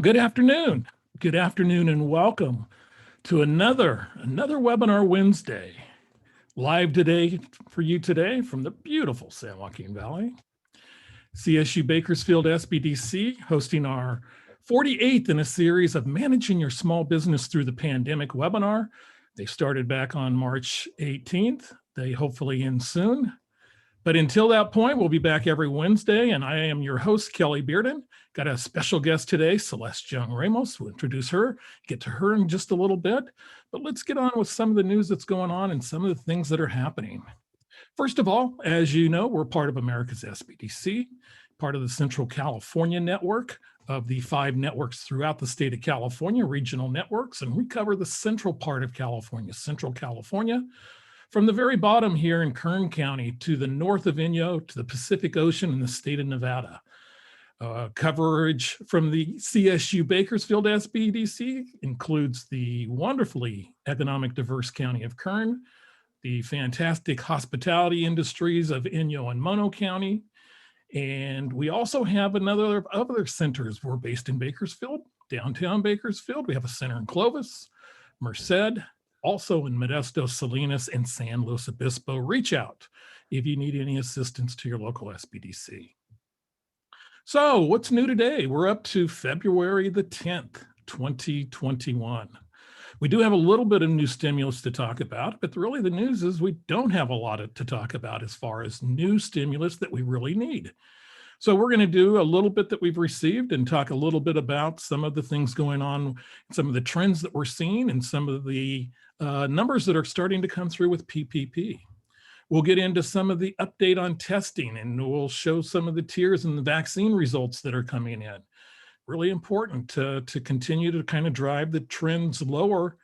Good afternoon. Good afternoon and welcome to another webinar Wednesday. Live today for you today from the beautiful San Joaquin Valley. CSU Bakersfield SBDC hosting our 48th in a series of managing your small business through the pandemic webinar. They started back on March 18th. They hopefully end soon. But until that point, we'll be back every Wednesday, and I am your host, Kelly Bearden. Got a special guest today, Celeste Young-Ramos. We'll introduce her, get to her in just a little bit, but let's get on with some of the news that's going on and some of the things that are happening. First of all, as you know, we're part of America's SBDC, part of the Central California network of the 5 networks throughout the state of California, regional networks, and we cover the central part of California, Central California. From the very bottom here in Kern County to the north of Inyo to the Pacific Ocean in the state of Nevada. Coverage from the CSU Bakersfield SBDC includes the wonderfully economic diverse county of Kern, the fantastic hospitality industries of Inyo and Mono County, and we also have other centers. We're based in Bakersfield, downtown Bakersfield. We have a center in Clovis, Merced, also in Modesto, Salinas, and San Luis Obispo. Reach out if you need any assistance to your local SBDC. So what's new today? We're up to February the 10th, 2021. We do have a little bit of new stimulus to talk about, but really the news is we don't have a lot to talk about as far as new stimulus that we really need. So we're going to do a little bit that we've received and talk a little bit about some of the things going on, some of the trends that we're seeing, and some of the numbers that are starting to come through with PPP. We'll get into some of the update on testing, and we'll show some of the tiers and the vaccine results that are coming in. Really important to continue to kind of drive the trends lower,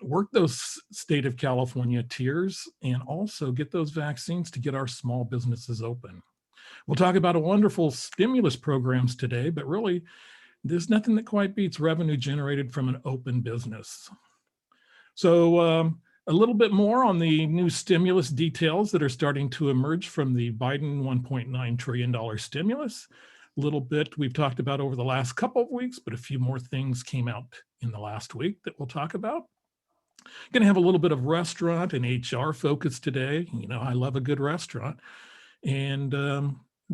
work those state of California tiers, and also get those vaccines to get our small businesses open. We'll talk about a wonderful stimulus programs today, but really there's nothing that quite beats revenue generated from an open business. So a little bit more on the new stimulus details that are starting to emerge from the Biden $1.9 trillion stimulus. A little bit we've talked about over the last couple of weeks, but a few more things came out in the last week that we'll talk about. Going to have a little bit of restaurant and HR focus today. You know, I love a good restaurant. And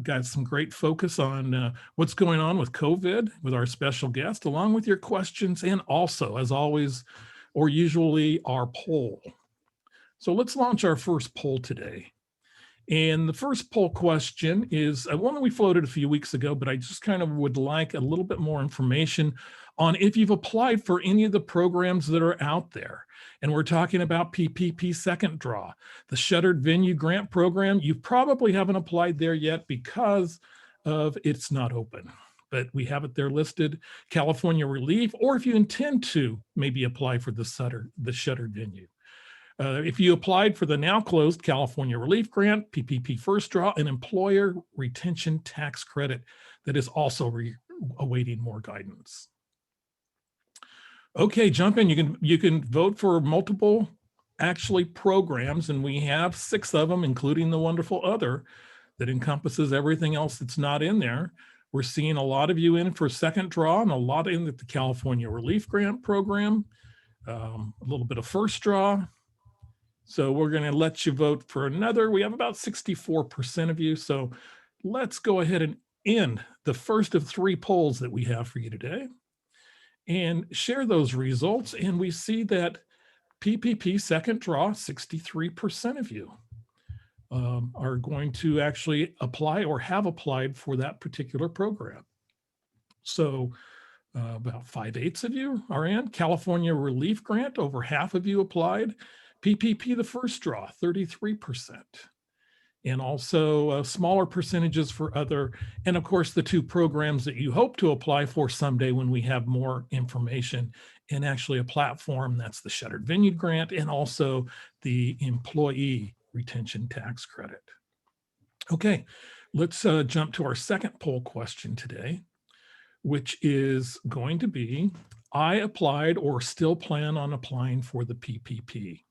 got some great focus on what's going on with COVID with our special guest, along with your questions, and also, as always, or usually, our poll. So let's launch our first poll today. And the first poll question is one that we floated a few weeks ago, but I just kind of would like a little bit more information on if you've applied for any of the programs that are out there. And we're talking about PPP second draw, the shuttered venue grant program. You probably haven't applied there yet because of it's not open, but we have it there listed, California relief, or if you intend to maybe apply for the shuttered venue. If you applied for the now closed California relief grant, PPP first draw, an employer retention tax credit that is also awaiting more guidance. Okay, jump in. You can vote for multiple actually programs, and we have 6 of them, including the wonderful other that encompasses everything else that's not in there. We're seeing a lot of you in for second draw and a lot in the California relief grant program, a little bit of first draw. So we're going to let you vote for another. We have about 64% of you. So let's go ahead and end the first of 3 polls that we have for you today and share those results. And we see that PPP second draw, 63% of you are going to actually apply or have applied for that particular program. So about 5/8 of you are in. California relief grant, over half of you applied. PPP, the first draw, 33%. And also smaller percentages for other, and of course the 2 programs that you hope to apply for someday when we have more information and actually a platform, that's the shuttered venue grant and also the employee retention tax credit. Okay, let's jump to our second poll question today, which is going to be, I applied or still plan on applying for the PPP.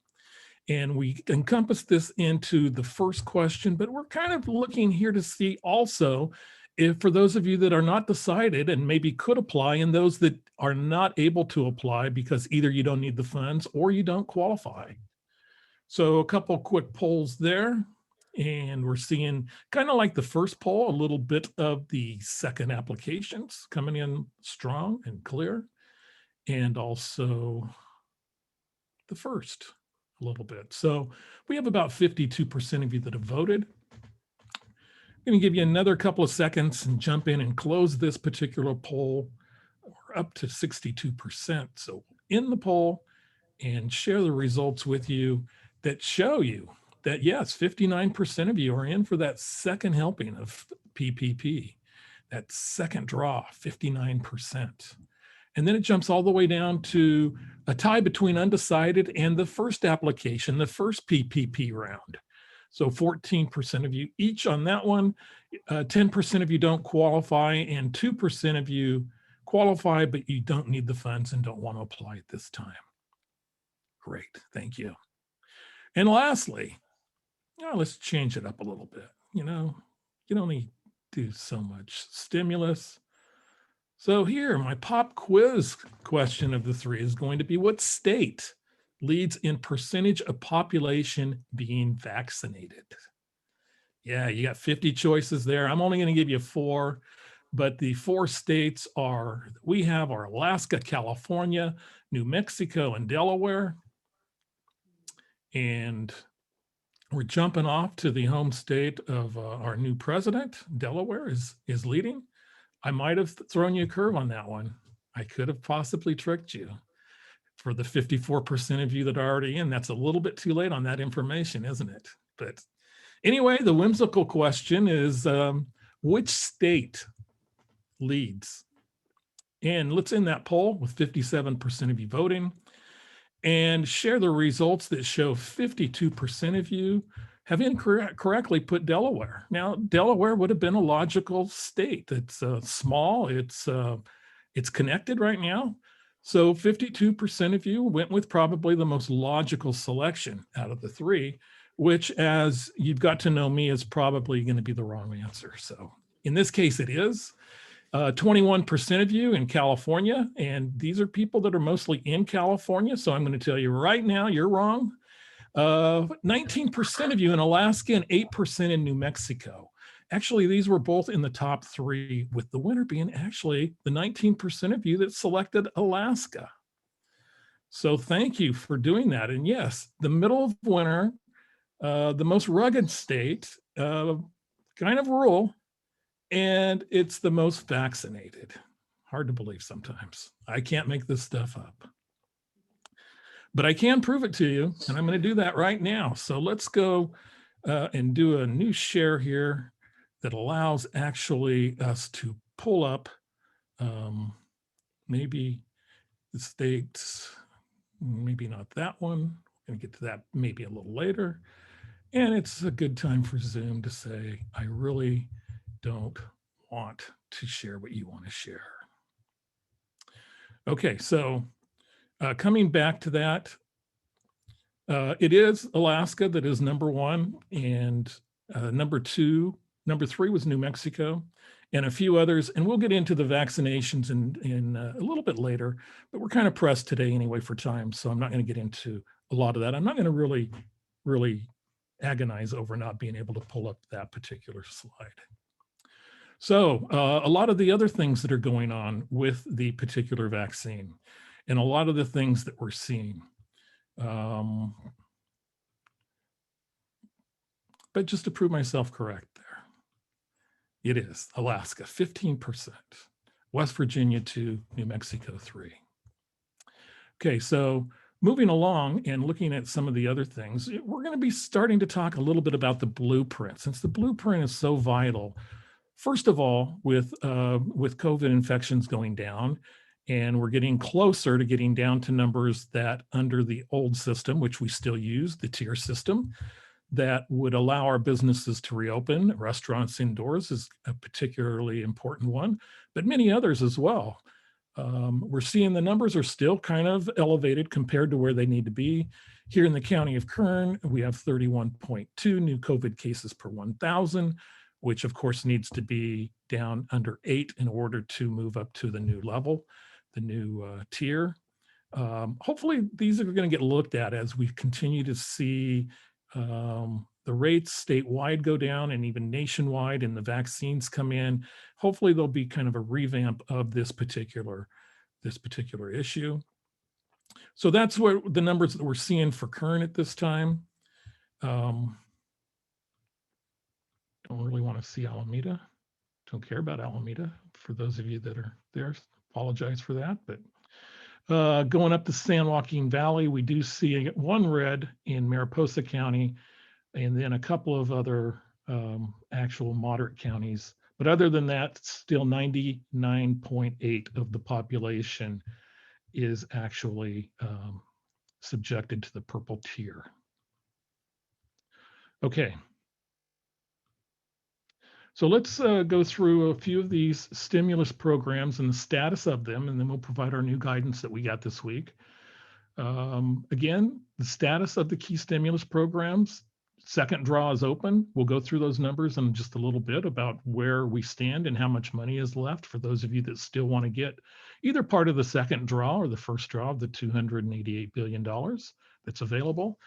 And we encompass this into the first question, but we're kind of looking here to see also if for those of you that are not decided and maybe could apply, and those that are not able to apply because either you don't need the funds or you don't qualify. So a couple quick polls there, and we're seeing kind of like the first poll, a little bit of the second applications coming in strong and clear, and also the first a little bit. So we have about 52% of you that have voted. I'm going to give you another couple of seconds and jump in and close this particular poll. We're up to 62%. So in the poll and share the results with you that show you that yes, 59% of you are in for that second helping of PPP, that second draw, 59%. And then it jumps all the way down to a tie between undecided and the first application, the first PPP round. So 14% of you each on that one, 10% of you don't qualify, and 2% of you qualify, but you don't need the funds and don't want to apply at this time. Great, thank you. And lastly, let's change it up a little bit. You can only do so much stimulus. So here, my pop quiz question of the three is going to be, what state leads in percentage of population being vaccinated? Yeah, you got 50 choices there. I'm only going to give you 4, but the 4 states we have are Alaska, California, New Mexico, and Delaware. And we're jumping off to the home state of our new president. Delaware is leading. I might have thrown you a curve on that one. I could have possibly tricked you. For the 54% of you that are already in, that's a little bit too late on that information, isn't it? But anyway, the whimsical question is, which state leads? And let's end that poll with 57% of you voting, and share the results that show 52% of you have incorrectly put Delaware. Now, Delaware would have been a logical state. It's small, it's connected right now. So 52% of you went with probably the most logical selection out of the 3, which, as you've got to know me, is probably going to be the wrong answer. So in this case, it is. 21% of you in California, and these are people that are mostly in California. So I'm going to tell you right now, you're wrong. 19% of you in Alaska and 8% in New Mexico. Actually, these were both in the top 3, with the winner being actually the 19% of you that selected Alaska. So thank you for doing that. And yes, the middle of winter, the most rugged state, kind of rural, and it's the most vaccinated. Hard to believe sometimes. I can't make this stuff up. But I can prove it to you, and I'm going to do that right now. So let's go and do a new share here that allows actually us to pull up maybe the states, maybe not that one. We're going to get to that maybe a little later. And it's a good time for Zoom to say, I really don't want to share what you want to share. Okay, so coming back to that, it is Alaska that is number 1, and number 3 was New Mexico, and a few others. And we'll get into the vaccinations in a little bit later, but we're kind of pressed today anyway for time, so I'm not going to get into a lot of that. I'm not going to really agonize over not being able to pull up that particular slide. So a lot of the other things that are going on with the particular vaccine, and a lot of the things that we're seeing. But just to prove myself correct there, it is Alaska, 15%, West Virginia 2, New Mexico 3. Okay, so moving along and looking at some of the other things, we're going to be starting to talk a little bit about the blueprint, since the blueprint is so vital. First of all, with COVID infections going down, and we're getting closer to getting down to numbers that under the old system, which we still use, the tier system, that would allow our businesses to reopen. Restaurants indoors is a particularly important one, but many others as well. We're seeing the numbers are still kind of elevated compared to where they need to be. Here in the county of Kern, we have 31.2 new COVID cases per 1,000. which of course needs to be down under 8 in order to move up to the new level, the new tier. Hopefully these are going to get looked at as we continue to see the rates statewide go down and even nationwide, and the vaccines come in. Hopefully there'll be kind of a revamp of this particular issue. So that's what the numbers that we're seeing for current at this time. Don't really want to see Alameda. Don't care about Alameda. For those of you that are there, apologize for that. But going up the San Joaquin Valley, we do see one red in Mariposa County, and then a couple of other actual moderate counties. But other than that, still 99.8 of the population is actually subjected to the purple tier. Okay. So let's go through a few of these stimulus programs and the status of them, and then we'll provide our new guidance that we got this week. Again, the status of the key stimulus programs. Second draw is open. We'll go through those numbers in just a little bit about where we stand and how much money is left for those of you that still want to get either part of the second draw or the first draw of the $288 billion that's available.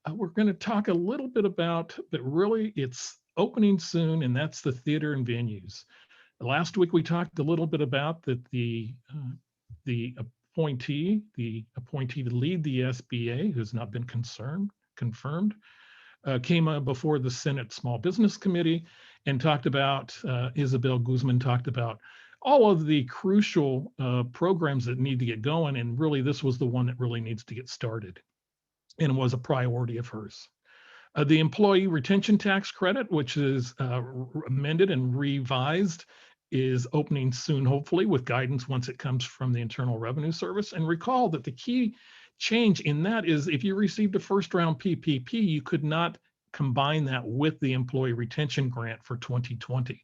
We're going to talk a little bit about, but really it's opening soon, and that's the theater and venues. Last week we talked a little bit about that the appointee to lead the SBA, who's not been confirmed, came before the Senate Small Business Committee and talked about, Isabel Guzman talked about all of the crucial programs that need to get going, and really this was the one that really needs to get started, and it was a priority of hers. The employee retention tax credit, which is amended and revised, is opening soon, hopefully, with guidance once it comes from the Internal Revenue Service. And recall that the key change in that is if you received a first round PPP, you could not combine that with the employee retention grant for 2020.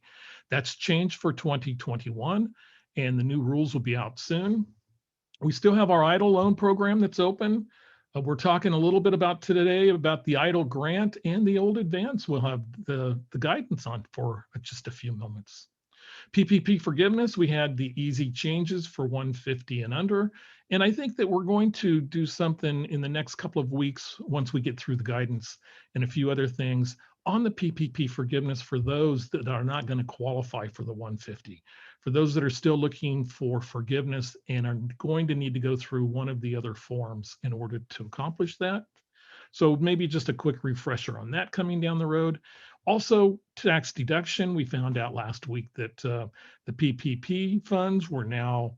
That's changed for 2021, and the new rules will be out soon. We still have our EIDL loan program that's open. We're talking a little bit about today about the EIDL grant and the old advance. We'll have the guidance on for just a few moments. PPP forgiveness, we had the easy changes for 150 and under. And I think that we're going to do something in the next couple of weeks once we get through the guidance and a few other things on the PPP forgiveness for those that are not going to qualify for the 150. For those that are still looking for forgiveness and are going to need to go through one of the other forms in order to accomplish that. So maybe just a quick refresher on that coming down the road. Also, tax deduction. We found out last week that the PPP funds were now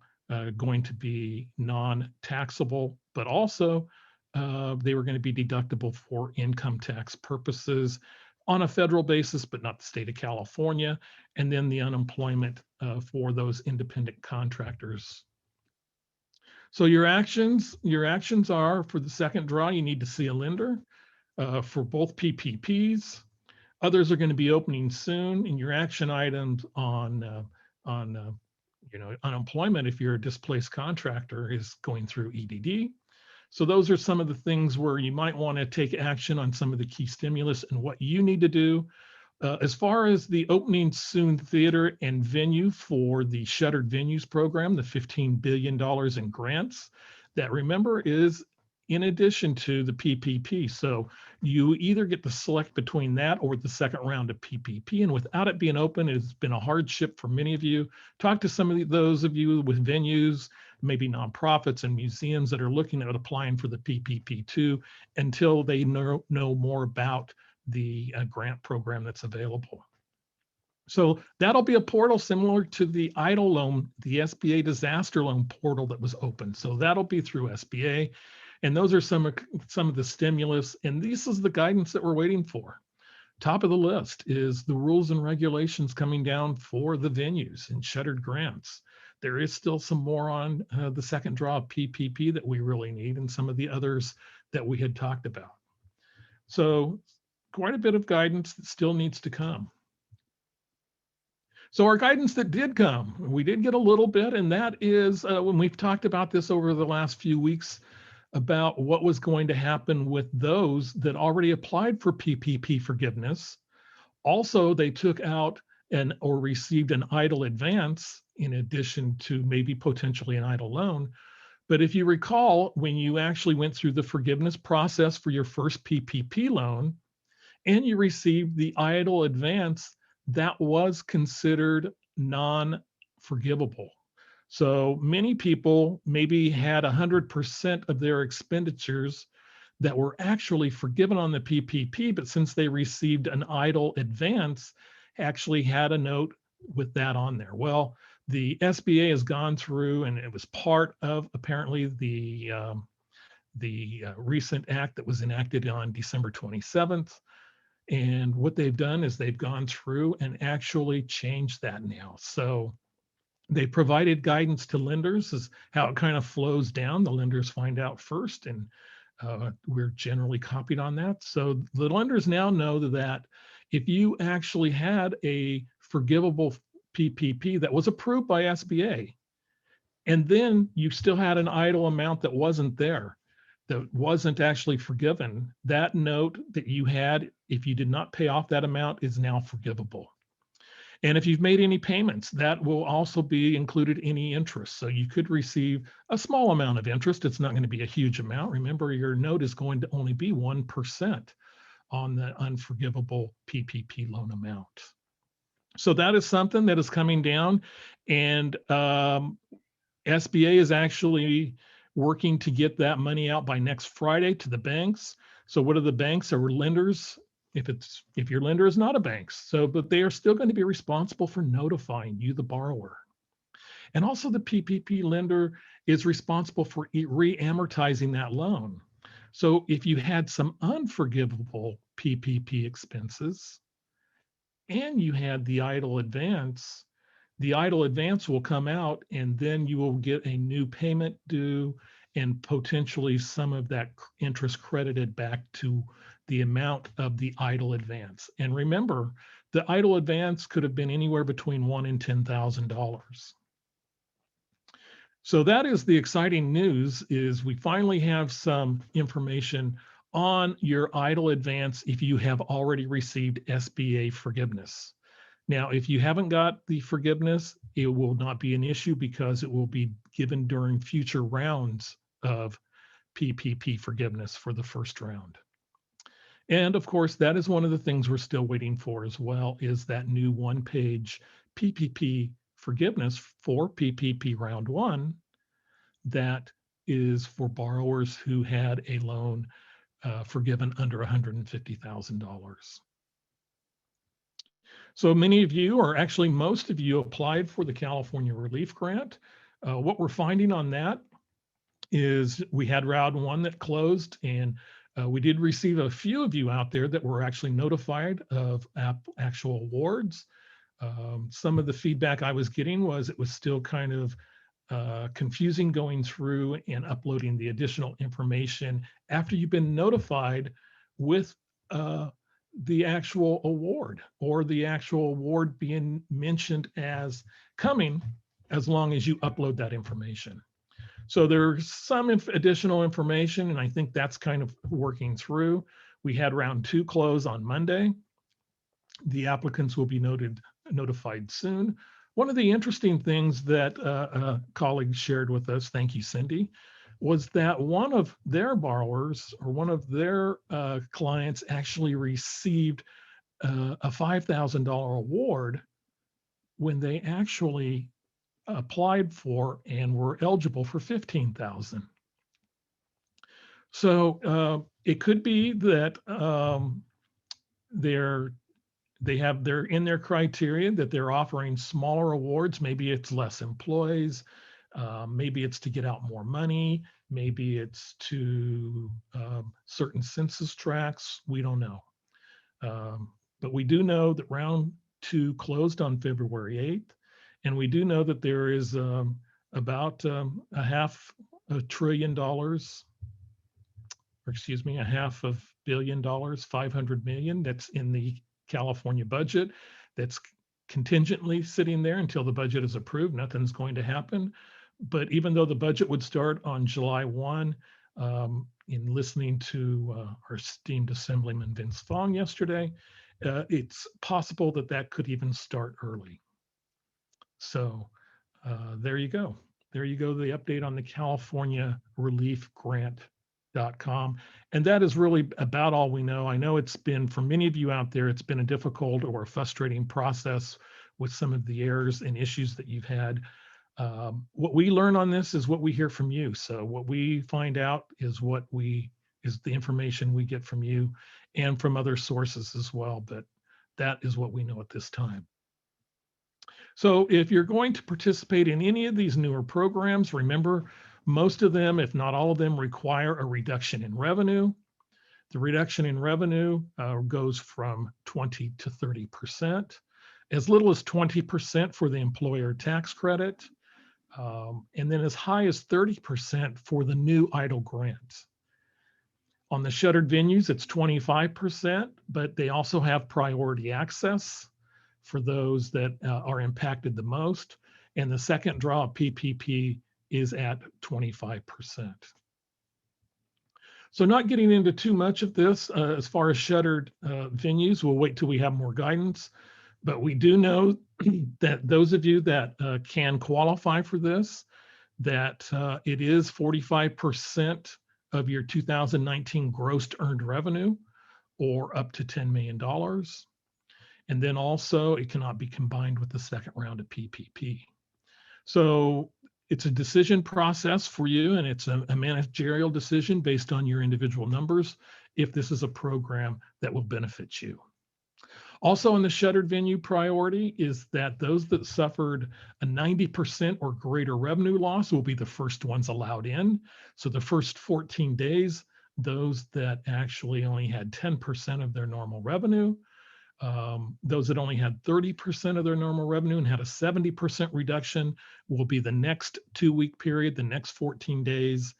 going to be non-taxable, but also they were going to be deductible for income tax purposes on a federal basis, but not the state of California, and then the unemployment for those independent contractors. So your actions are for the second draw, you need to see a lender for both PPPs. Others are going to be opening soon, and your action items on unemployment, if you're a displaced contractor, is going through EDD. So those are some of the things where you might want to take action on some of the key stimulus and what you need to do. As far as the opening soon theater and venue for the shuttered venues program, the $15 billion in grants, that remember is in addition to the PPP. So you either get to select between that or the second round of PPP. And without it being open, it's been a hardship for many of you. Talk to some of those of you with venues, maybe nonprofits and museums that are looking at applying for the PPP too, until they know more about the grant program that's available. So that'll be a portal similar to the EIDL loan, the SBA disaster loan portal that was open. So that'll be through SBA. And those are some of the stimulus. And this is the guidance that we're waiting for. Top of the list is the rules and regulations coming down for the venues and shuttered grants. There is still some more on the second draw of PPP that we really need, and some of the others that we had talked about. So quite a bit of guidance that still needs to come. So our guidance that did come, we did get a little bit, and that is when we've talked about this over the last few weeks about what was going to happen with those that already applied for PPP forgiveness Also, they took out or received an idle advance in addition to maybe potentially an idle loan. But if you recall, when you actually went through the forgiveness process for your first PPP loan and you received the idle advance, that was considered non-forgivable. So many people maybe had 100% of their expenditures that were actually forgiven on the PPP, but since they received an idle advance, actually had a note with that on there. Well, the SBA has gone through, and it was part of apparently the recent act that was enacted on December 27th. And what they've done is they've gone through and actually changed that now. So they provided guidance to lenders as how it kind of flows down. The lenders find out first, and we're generally copied on that. So the lenders now know that if you actually had a forgivable PPP that was approved by SBA, and then you still had an idle amount that wasn't there, that wasn't actually forgiven, that note that you had, if you did not pay off that amount, is now forgivable. And if you've made any payments, that will also be included any interest. So you could receive a small amount of interest. It's not going to be a huge amount. Remember, your note is going to only be 1% on the unforgivable PPP loan amount. So that is something that is coming down, and SBA is actually working to get that money out by next Friday to the banks. So what are the banks or lenders? If your lender is not a bank, but they are still going to be responsible for notifying you, the borrower. And also the PPP lender is responsible for re-amortizing that loan. So if you had some unforgivable PPP expenses and you had the idle advance will come out, and then you will get a new payment due and potentially some of that interest credited back to the amount of the idle advance. And remember, the idle advance could have been anywhere between $1,000 and $10,000. So that is the exciting news, is we finally have some information on your idle advance if you have already received SBA forgiveness. Now, if you haven't got the forgiveness, it will not be an issue because it will be given during future rounds of PPP forgiveness for the first round. And of course, that is one of the things we're still waiting for as well, is that new one-page PPP forgiveness for PPP round one that is for borrowers who had a loan forgiven under $150,000. So many of you, or actually most of you, applied for the California Relief Grant. What we're finding on that is we had round one that closed, and we did receive a few of you out there that were actually notified of actual awards. Some of the feedback I was getting was it was still kind of confusing going through and uploading the additional information after you've been notified with the actual award, or the actual award being mentioned as coming, as long as you upload that information. So there's some additional information, and I think that's kind of working through. We had round two close on Monday. The applicants will be notified soon. One of the interesting things that a colleague shared with us, thank you, Cindy, was that one of their borrowers, or one of their clients, actually received a $5,000 award when they actually applied for and were eligible for $15,000. So it could be that they're in their criteria that they're offering smaller awards. Maybe it's less employees. Maybe it's to get out more money. Maybe it's to certain census tracts. We don't know. But we do know that round two closed on February 8th. And we do know that there is about $500 billion, $500 million that's in the California budget that's contingently sitting there until the budget is approved. Nothing's going to happen. But even though the budget would start on July 1, in listening to our esteemed Assemblyman Vince Fong yesterday, it's possible that that could even start early. So there you go. There you go, the update on the California Relief Grant.com. And that is really about all we know. I know it's been, for many of you out there, it's been a difficult or a frustrating process with some of the errors and issues that you've had. What we learn on this is what we hear from you. So what we find out is is the information we get from you and from other sources as well. But that is what we know at this time. So if you're going to participate in any of these newer programs, remember, most of them, if not all of them, require a reduction in revenue. The reduction in revenue goes from 20 to 30%, as little as 20% for the employer tax credit, and then as high as 30% for the new EIDL grants. On the shuttered venues, it's 25%, but they also have priority access for those that are impacted the most. And the second draw of PPP is at 25%. So not getting into too much of this as far as shuttered venues, we'll wait till we have more guidance. But we do know that those of you that can qualify for this, that it is 45% of your 2019 gross earned revenue, or up to $10 million. And then also it cannot be combined with the second round of PPP. So it's a decision process for you, and it's a managerial decision based on your individual numbers if this is a program that will benefit you. Also in the shuttered venue priority is that those that suffered a 90% or greater revenue loss will be the first ones allowed in. So the first 14 days, those that actually only had 10% of their normal revenue, those that only had 30% of their normal revenue and had a 70% reduction will be the next 2-week period, the next 14 days.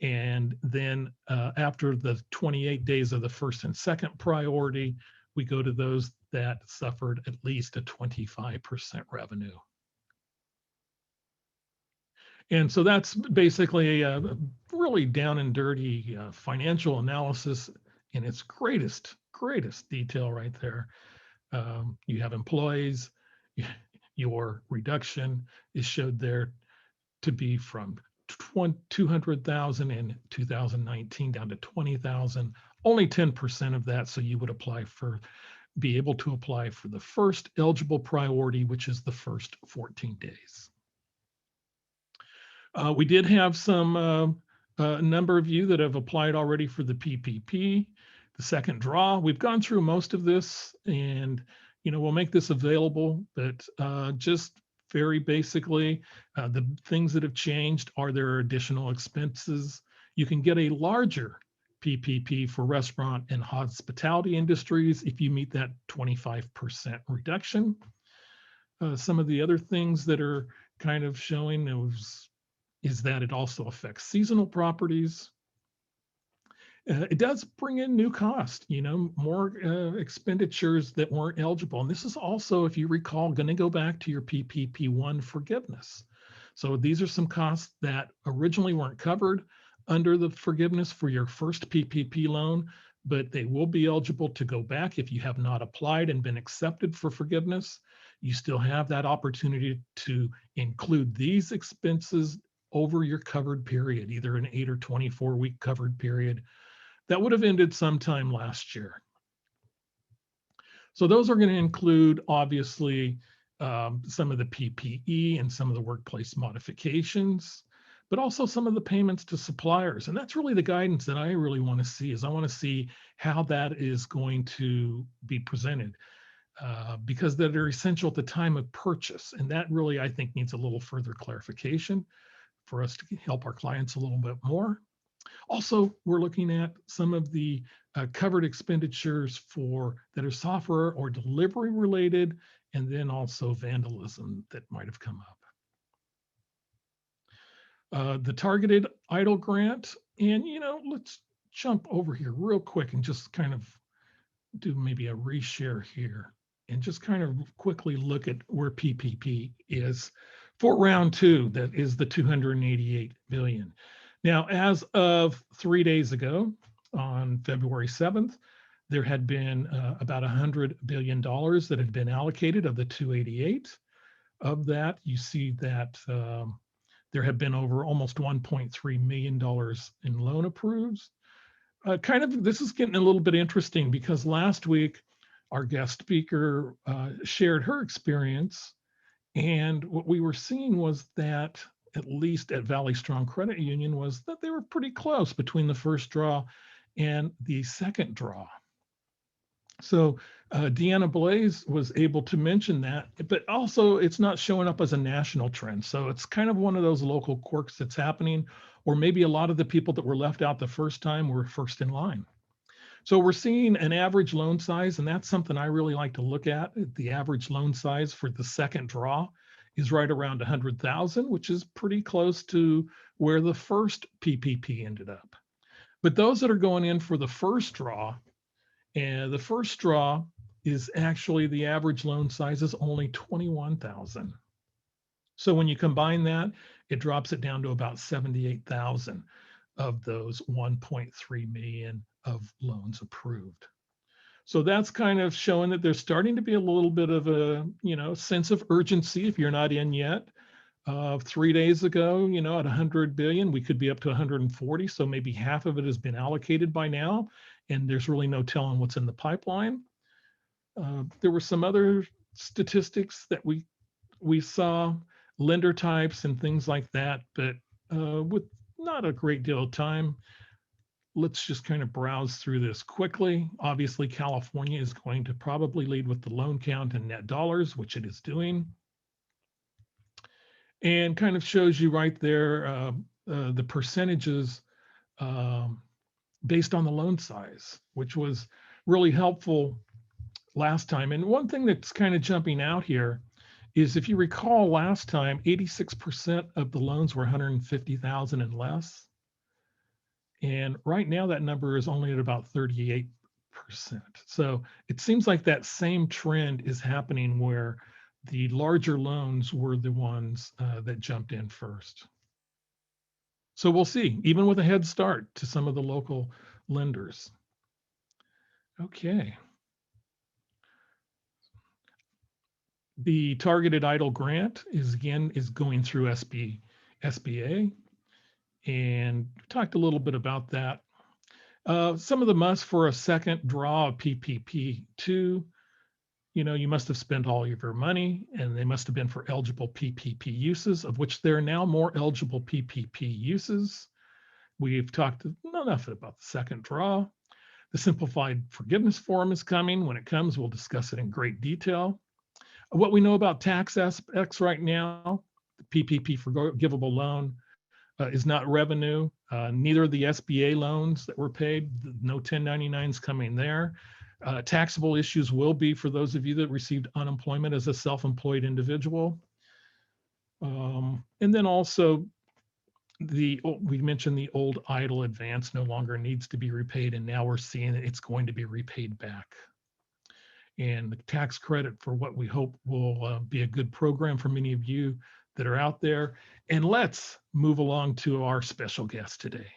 And then after the 28 days of the first and second priority, we go to those that suffered at least a 25% revenue. And so that's basically a really down and dirty financial analysis in its greatest detail right there. You have employees, your reduction is showed there to be from 200,000 in 2019 down to 20,000, only 10% of that. So you would be able to apply for the first eligible priority, which is the first 14 days. We did have some number of you that have applied already for the PPP, the second draw. We've gone through most of this, and we'll make this available, but just very basically, the things that have changed are there are additional expenses. You can get a larger PPP for restaurant and hospitality industries if you meet that 25% reduction. Some of the other things that are kind of showing is that it also affects seasonal properties. It does bring in new costs, more expenditures that weren't eligible. And this is also, if you recall, going to go back to your PPP1 forgiveness. So these are some costs that originally weren't covered under the forgiveness for your first PPP loan, but they will be eligible to go back if you have not applied and been accepted for forgiveness. You still have that opportunity to include these expenses over your covered period, either an 8 or 24-week covered period that would have ended sometime last year. So those are going to include, obviously, some of the PPE and some of the workplace modifications, but also some of the payments to suppliers. And that's really the guidance that I really want to see, is I want to see how that is going to be presented, because that are essential at the time of purchase. And that really, I think, needs a little further clarification for us to help our clients a little bit more. Also, we're looking at some of the covered expenditures that are software or delivery related, and then also vandalism that might have come up. The targeted EIDL grant, and let's jump over here real quick and just kind of do maybe a reshare here and just kind of quickly look at where PPP is for round 2, that is the 288 billion. Now, as of 3 days ago, on February 7th, there had been about $100 billion that had been allocated of the 288. Of that, you see that there have been over almost $1.3 million in loan approves. This is getting a little bit interesting because last week our guest speaker shared her experience, and what we were seeing was that, at least at Valley Strong Credit Union, was that they were pretty close between the first draw and the second draw. So Deanna Blaze was able to mention that, but also it's not showing up as a national trend. So it's kind of one of those local quirks that's happening, or maybe a lot of the people that were left out the first time were first in line. So we're seeing an average loan size, and that's something I really like to look at. The average loan size for the second draw is right around 100,000, which is pretty close to where the first PPP ended up. But those that are going in for the first draw, and the first draw is actually, the average loan size is only 21,000. So when you combine that, it drops it down to about 78,000 of those 1.3 million of loans approved. So that's kind of showing that there's starting to be a little bit of a, sense of urgency if you're not in yet. 3 days ago, at 100 billion, we could be up to 140. So maybe half of it has been allocated by now, and there's really no telling what's in the pipeline. There were some other statistics that we saw, lender types and things like that, but with not a great deal of time, let's just kind of browse through this quickly. Obviously, California is going to probably lead with the loan count and net dollars, which it is doing. And kind of shows you right there the percentages based on the loan size, which was really helpful last time. And one thing that's kind of jumping out here is, if you recall last time, 86% of the loans were 150,000 and less. And right now that number is only at about 38%. So it seems like that same trend is happening, where the larger loans were the ones that jumped in first. So we'll see, even with a head start to some of the local lenders. Okay. The targeted idle grant is going through SBA, and talked a little bit about that. Some of the musts for a second draw of PPP2, you must have spent all of your money, and they must have been for eligible PPP uses, of which there are now more eligible PPP uses. We've talked enough about the second draw. The simplified forgiveness form is coming. When it comes, we'll discuss it in great detail. What we know about tax aspects right now, the PPP forgivable loan is not revenue. Neither of the SBA loans that were paid, no 1099s coming there. Taxable issues will be for those of you that received unemployment as a self-employed individual. And then also, we mentioned the old idle advance no longer needs to be repaid, and now we're seeing that it's going to be repaid back. And the tax credit for what we hope will be a good program for many of you that are out there. And let's move along to our special guest today.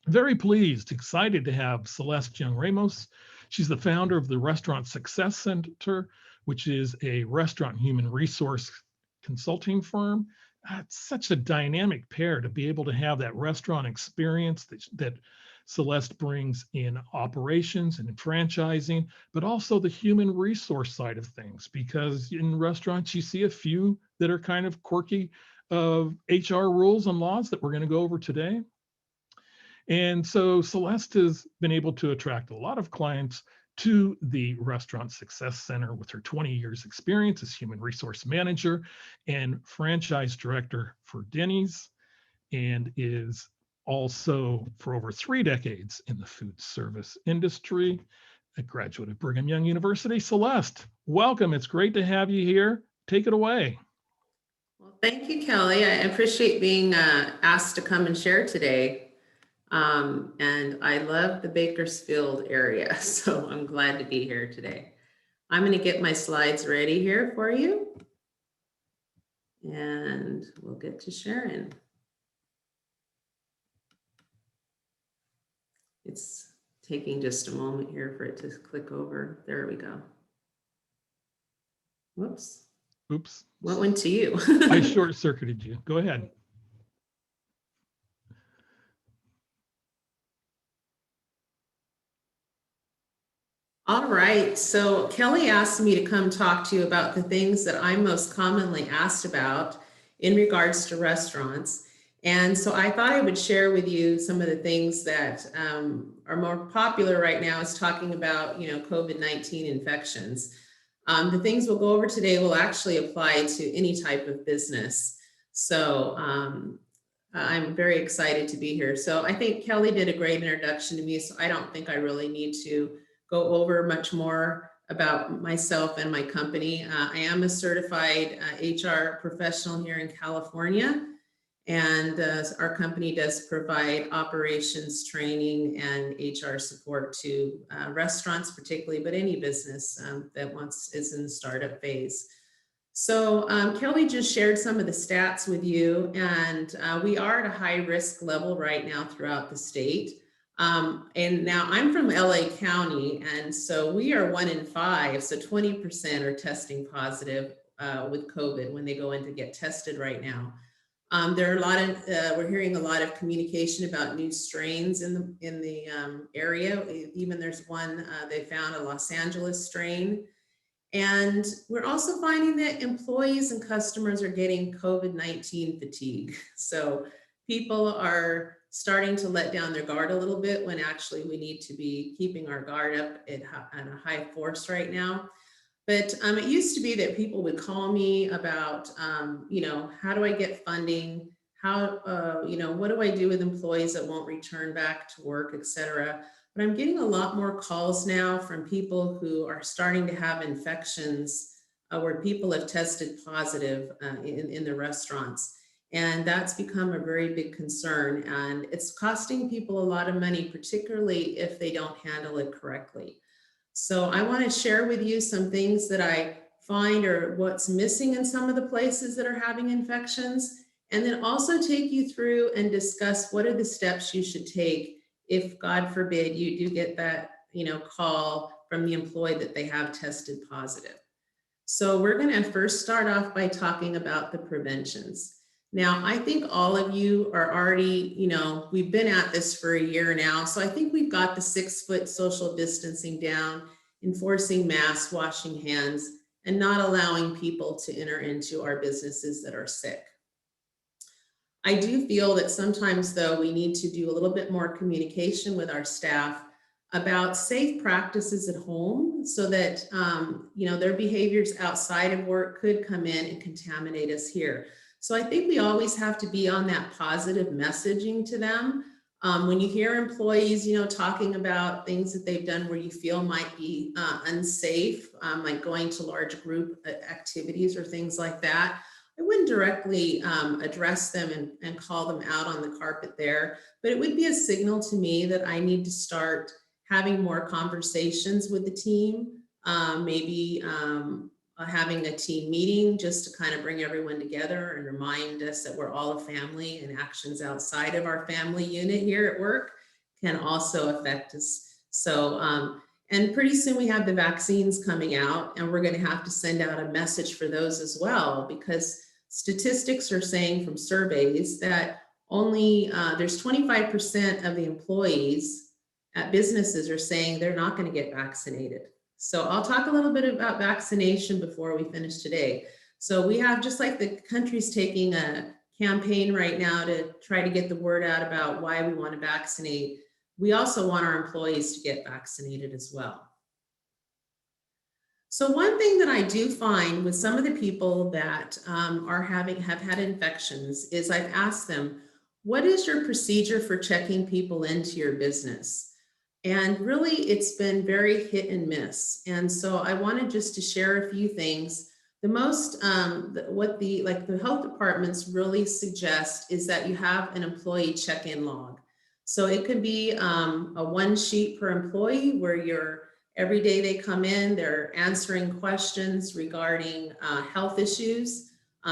Very pleased, excited to have Celeste Young-Ramos. She's the founder of the Restaurant Success Center, which is a restaurant human resource consulting firm. It's such a dynamic pair to be able to have that restaurant experience that Celeste brings in operations and in franchising, but also the human resource side of things, because in restaurants, you see a few that are kind of quirky of HR rules and laws that we're going to go over today. And so Celeste has been able to attract a lot of clients to the Restaurant Success Center with her 20 years experience as human resource manager and franchise director for Denny's, and is also for over 3 decades in the food service industry, a graduate of Brigham Young University. Celeste, welcome. It's great to have you here. Take it away. Well, thank you, Kelly. I appreciate being asked to come and share today. And I love the Bakersfield area, so I'm glad to be here today. I'm going to get my slides ready here for you, and we'll get to sharing. It's taking just a moment here for it to click over. There we go. Whoops. Oops. What went to you? I short-circuited you. Go ahead. All right, so Kelly asked me to come talk to you about the things that I'm most commonly asked about in regards to restaurants. And so I thought I would share with you some of the things that are more popular right now is talking about, COVID-19 infections. The things we'll go over today will actually apply to any type of business. So I'm very excited to be here. So I think Kelly did a great introduction to me, so I don't think I really need to go over much more about myself and my company. I am a certified HR professional here in California, and our company does provide operations training and HR support to restaurants particularly, but any business that is in the startup phase. So Kelly just shared some of the stats with you, and we are at a high risk level right now throughout the state. And now I'm from LA County, and so we are 1 in 5, so 20% are testing positive with COVID when they go in to get tested right now. There are a lot of, we're hearing a lot of communication about new strains in the area. Even there's one, they found a Los Angeles strain. And we're also finding that employees and customers are getting COVID-19 fatigue. So people are starting to let down their guard a little bit when actually we need to be keeping our guard up at a high force right now. But it used to be that people would call me about, how do I get funding? How, what do I do with employees that won't return back to work, et cetera. But I'm getting a lot more calls now from people who are starting to have infections where people have tested positive in the restaurants. And that's become a very big concern. And it's costing people a lot of money, particularly if they don't handle it correctly. So I want to share with you some things that I find are what's missing in some of the places that are having infections, and then also take you through and discuss what are the steps you should take if, God forbid, you do get that, call from the employee that they have tested positive. So we're going to first start off by talking about the preventions. Now, I think all of you are already, we've been at this for a year now. So I think we've got the 6-foot social distancing down, enforcing masks, washing hands, and not allowing people to enter into our businesses that are sick. I do feel that sometimes, though, we need to do a little bit more communication with our staff about safe practices at home so that, their behaviors outside of work could come in and contaminate us here. So I think we always have to be on that positive messaging to them. When you hear employees, talking about things that they've done where you feel might be unsafe, like going to large group activities or things like that, I wouldn't directly address them and call them out on the carpet there, but it would be a signal to me that I need to start having more conversations with the team, maybe having a team meeting just to kind of bring everyone together and remind us that we're all a family, and actions outside of our family unit here at work can also affect us. So, and pretty soon we have the vaccines coming out, and we're going to have to send out a message for those as well, because statistics are saying from surveys that only there's 25% of the employees at businesses are saying they're not going to get vaccinated. So I'll talk a little bit about vaccination before we finish today. So we have, just like the country's taking a campaign right now to try to get the word out about why we want to vaccinate, we also want our employees to get vaccinated as well. So one thing that I do find with some of the people that have had infections is I've asked them, what is your procedure for checking people into your business? And really, it's been very hit and miss. And so I wanted just to share a few things. The most, what the health departments really suggest is that you have an employee check-in log. So it could be a 1 sheet per employee where every day they come in, they're answering questions regarding health issues.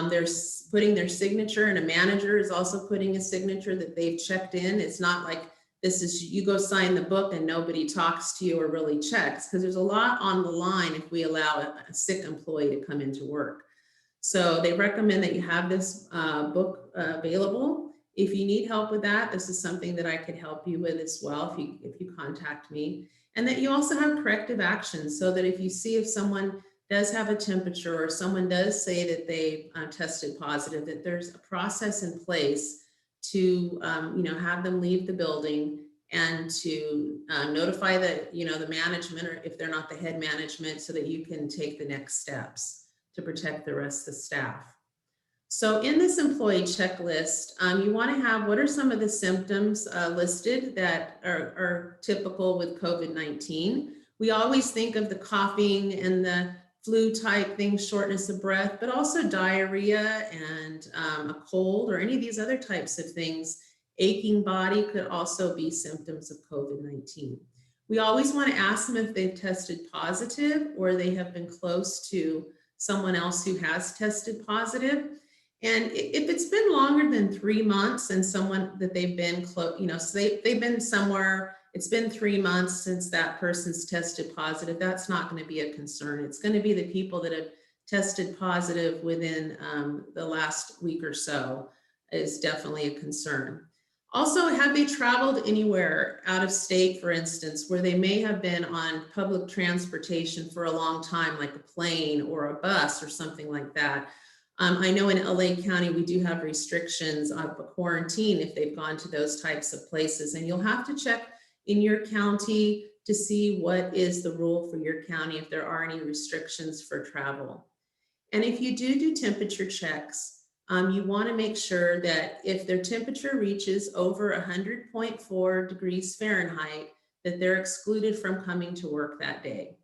They're putting their signature, and a manager is also putting a signature that they've checked in. It's not like this is, you go sign the book and nobody talks to you or really checks, because there's a lot on the line if we allow a sick employee to come into work. So they recommend that you have this book available. If you need help with that, this is something that I could help you with as well if you contact me. And that you also have corrective actions, so that if you see if someone does have a temperature or someone does say that they tested positive, that there's a process in place to have them leave the building and to notify the management, or if they're not the head management, so that you can take the next steps to protect the rest of the staff. So in this employee checklist, you want to have what are some of the symptoms listed that are typical with COVID-19. We always think of the coughing and the flu type things, shortness of breath, but also diarrhea and a cold or any of these other types of things. Aching body could also be symptoms of COVID-19. We always want to ask them if they've tested positive or they have been close to someone else who has tested positive. And if it's been longer than 3 months and someone that they've been close, so they've been somewhere, it's been 3 months since that person's tested positive, that's not going to be a concern. It's going to be the people that have tested positive within the last week or so is definitely a concern. Also, have they traveled anywhere out of state, for instance, where they may have been on public transportation for a long time, like a plane or a bus or something like that? I know in LA County, we do have restrictions on quarantine if they've gone to those types of places. And you'll have to check in your county to see what is the rule for your county, if there are any restrictions for travel. And if you do temperature checks, you want to make sure that if their temperature reaches over 100.4 degrees Fahrenheit, that they're excluded from coming to work that day.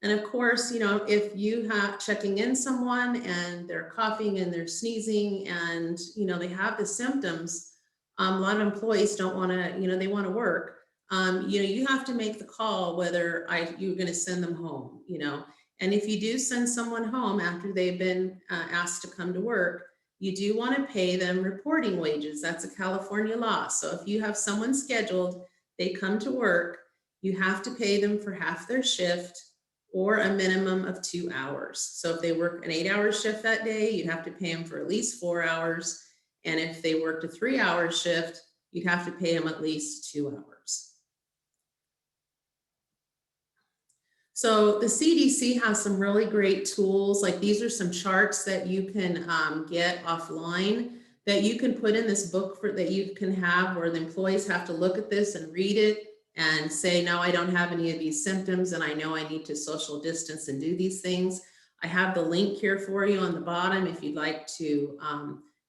And of course, if you have checking in someone and they're coughing and they're sneezing and, they have the symptoms, a lot of employees don't want to, they want to work. You have to make the call whether you're going to send them home, and if you do send someone home after they've been asked to come to work, you do want to pay them reporting wages. That's a California law. So if you have someone scheduled, they come to work, you have to pay them for half their shift or a minimum of 2 hours. So if they work an 8-hour shift that day, you'd have to pay them for at least 4 hours. And if they worked a 3-hour shift, you'd have to pay them at least 2 hours. So the CDC has some really great tools. Like these are some charts that you can get offline that you can put in this book that you can have, where the employees have to look at this and read it and say, no, I don't have any of these symptoms and I know I need to social distance and do these things. I have the link here for you on the bottom if you'd like to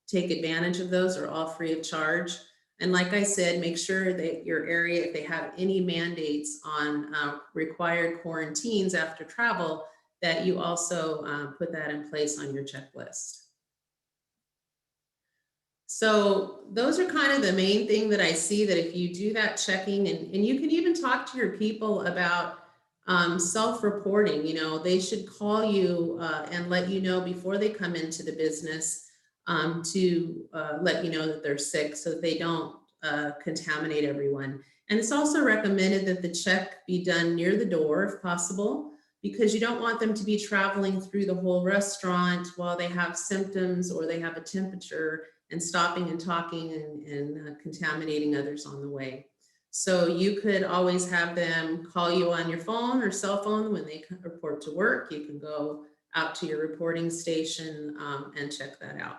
take advantage of those. Are all free of charge. And like I said, make sure that your area, if they have any mandates on required quarantines after travel, that you also put that in place on your checklist. So those are kind of the main thing that I see, that if you do that checking, and you can even talk to your people about self-reporting, they should call you and let you know before they come into the business to let you know that they're sick, so that they don't contaminate everyone. And it's also recommended that the check be done near the door if possible, because you don't want them to be traveling through the whole restaurant while they have symptoms or they have a temperature and stopping and talking and contaminating others on the way. So you could always have them call you on your phone or cell phone when they report to work. You can go out to your reporting station and check that out.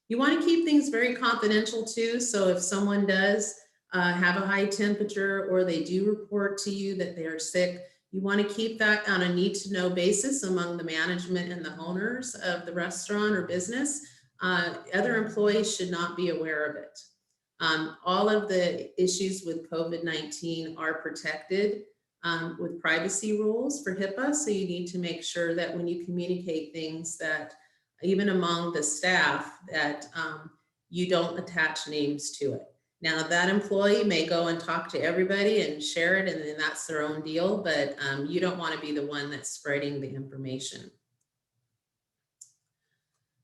You want to keep things very confidential too. So if someone does have a high temperature or they do report to you that they are sick, you want to keep that on a need to know basis among the management and the owners of the restaurant or business. Other employees should not be aware of it. All of the issues with COVID-19 are protected with privacy rules for HIPAA. So you need to make sure that when you communicate things, that even among the staff, that you don't attach names to it. Now that employee may go and talk to everybody and share it, and then that's their own deal, but you don't want to be the one that's spreading the information.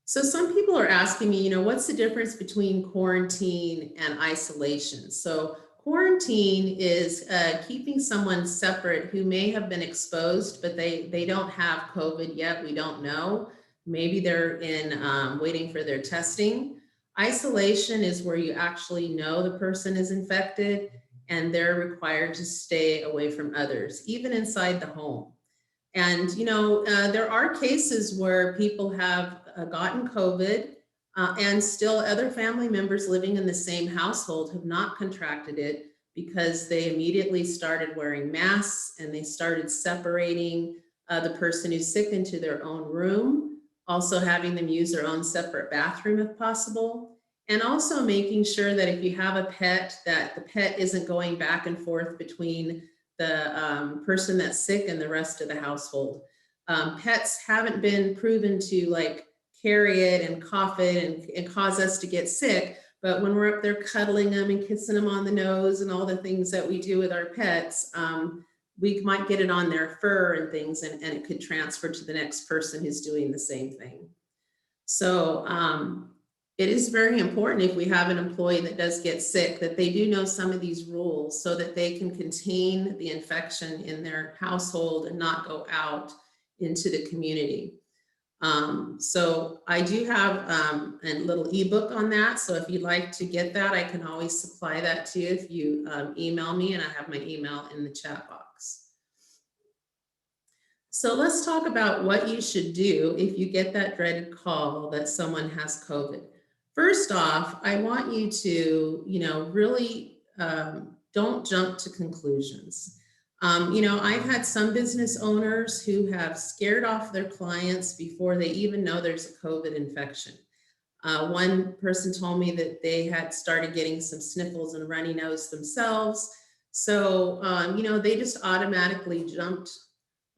So some people are asking me, what's the difference between quarantine and isolation? So quarantine is keeping someone separate who may have been exposed, but they don't have COVID yet. We don't know. Maybe they're in waiting for their testing. Isolation is where you actually know the person is infected and they're required to stay away from others, even inside the home. And, there are cases where people have gotten COVID and still other family members living in the same household have not contracted it because they immediately started wearing masks and they started separating the person who's sick into their own room, also having them use their own separate bathroom if possible, and also making sure that if you have a pet, that the pet isn't going back and forth between the person that's sick and the rest of the household. Pets haven't been proven to carry it and cough it and cause us to get sick. But when we're up there cuddling them and kissing them on the nose and all the things that we do with our pets, we might get it on their fur and things, and it could transfer to the next person who's doing the same thing. So it is very important if we have an employee that does get sick that they do know some of these rules so that they can contain the infection in their household and not go out into the community. So I do have a little ebook on that. So if you'd like to get that, I can always supply that to you if you email me, and I have my email in the chat box. So let's talk about what you should do if you get that dreaded call that someone has COVID. First off, I want you to, really don't jump to conclusions. I've had some business owners who have scared off their clients before they even know there's a COVID infection. One person told me that they had started getting some sniffles and runny nose themselves. So, they just automatically jumped.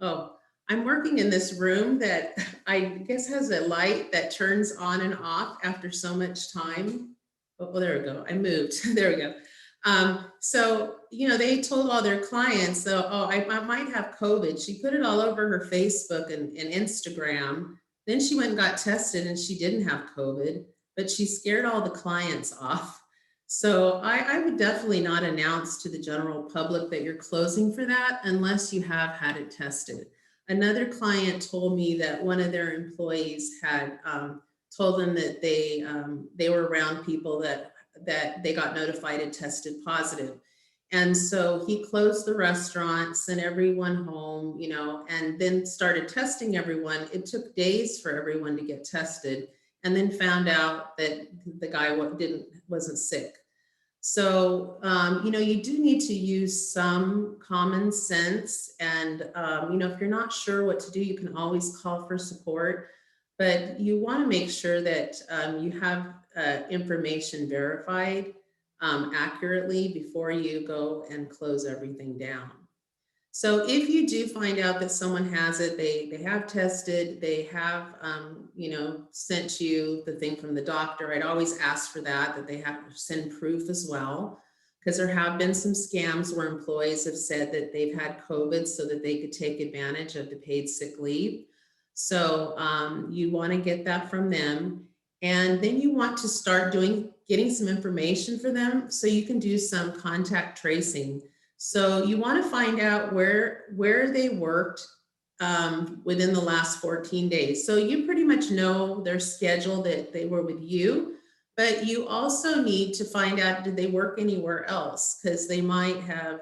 Oh, I'm working in this room that I guess has a light that turns on and off after so much time. Oh, there we go. I moved. There we go. So, they told all their clients, I might have COVID. She put it all over her Facebook and Instagram. Then she went and got tested and she didn't have COVID, but she scared all the clients off. So I would definitely not announce to the general public that you're closing for that unless you have had it tested. Another client told me that one of their employees had told them that they were around people that they got notified and tested positive. And so he closed the restaurant, sent everyone home, and then started testing everyone. It took days for everyone to get tested, and then found out that the guy wasn't sick. So, you do need to use some common sense. And, if you're not sure what to do, you can always call for support. But you want to make sure that you have information verified accurately before you go and close everything down. So if you do find out that someone has it, they have tested, they have, sent you the thing from the doctor, I'd always ask for that they have to send proof as well, because there have been some scams where employees have said that they've had COVID so that they could take advantage of the paid sick leave. So you want to get that from them. And then you want to start getting some information for them so you can do some contact tracing. So you want to find out where they worked within the last 14 days. So you pretty much know their schedule that they were with you, but you also need to find out, did they work anywhere else? Because they might have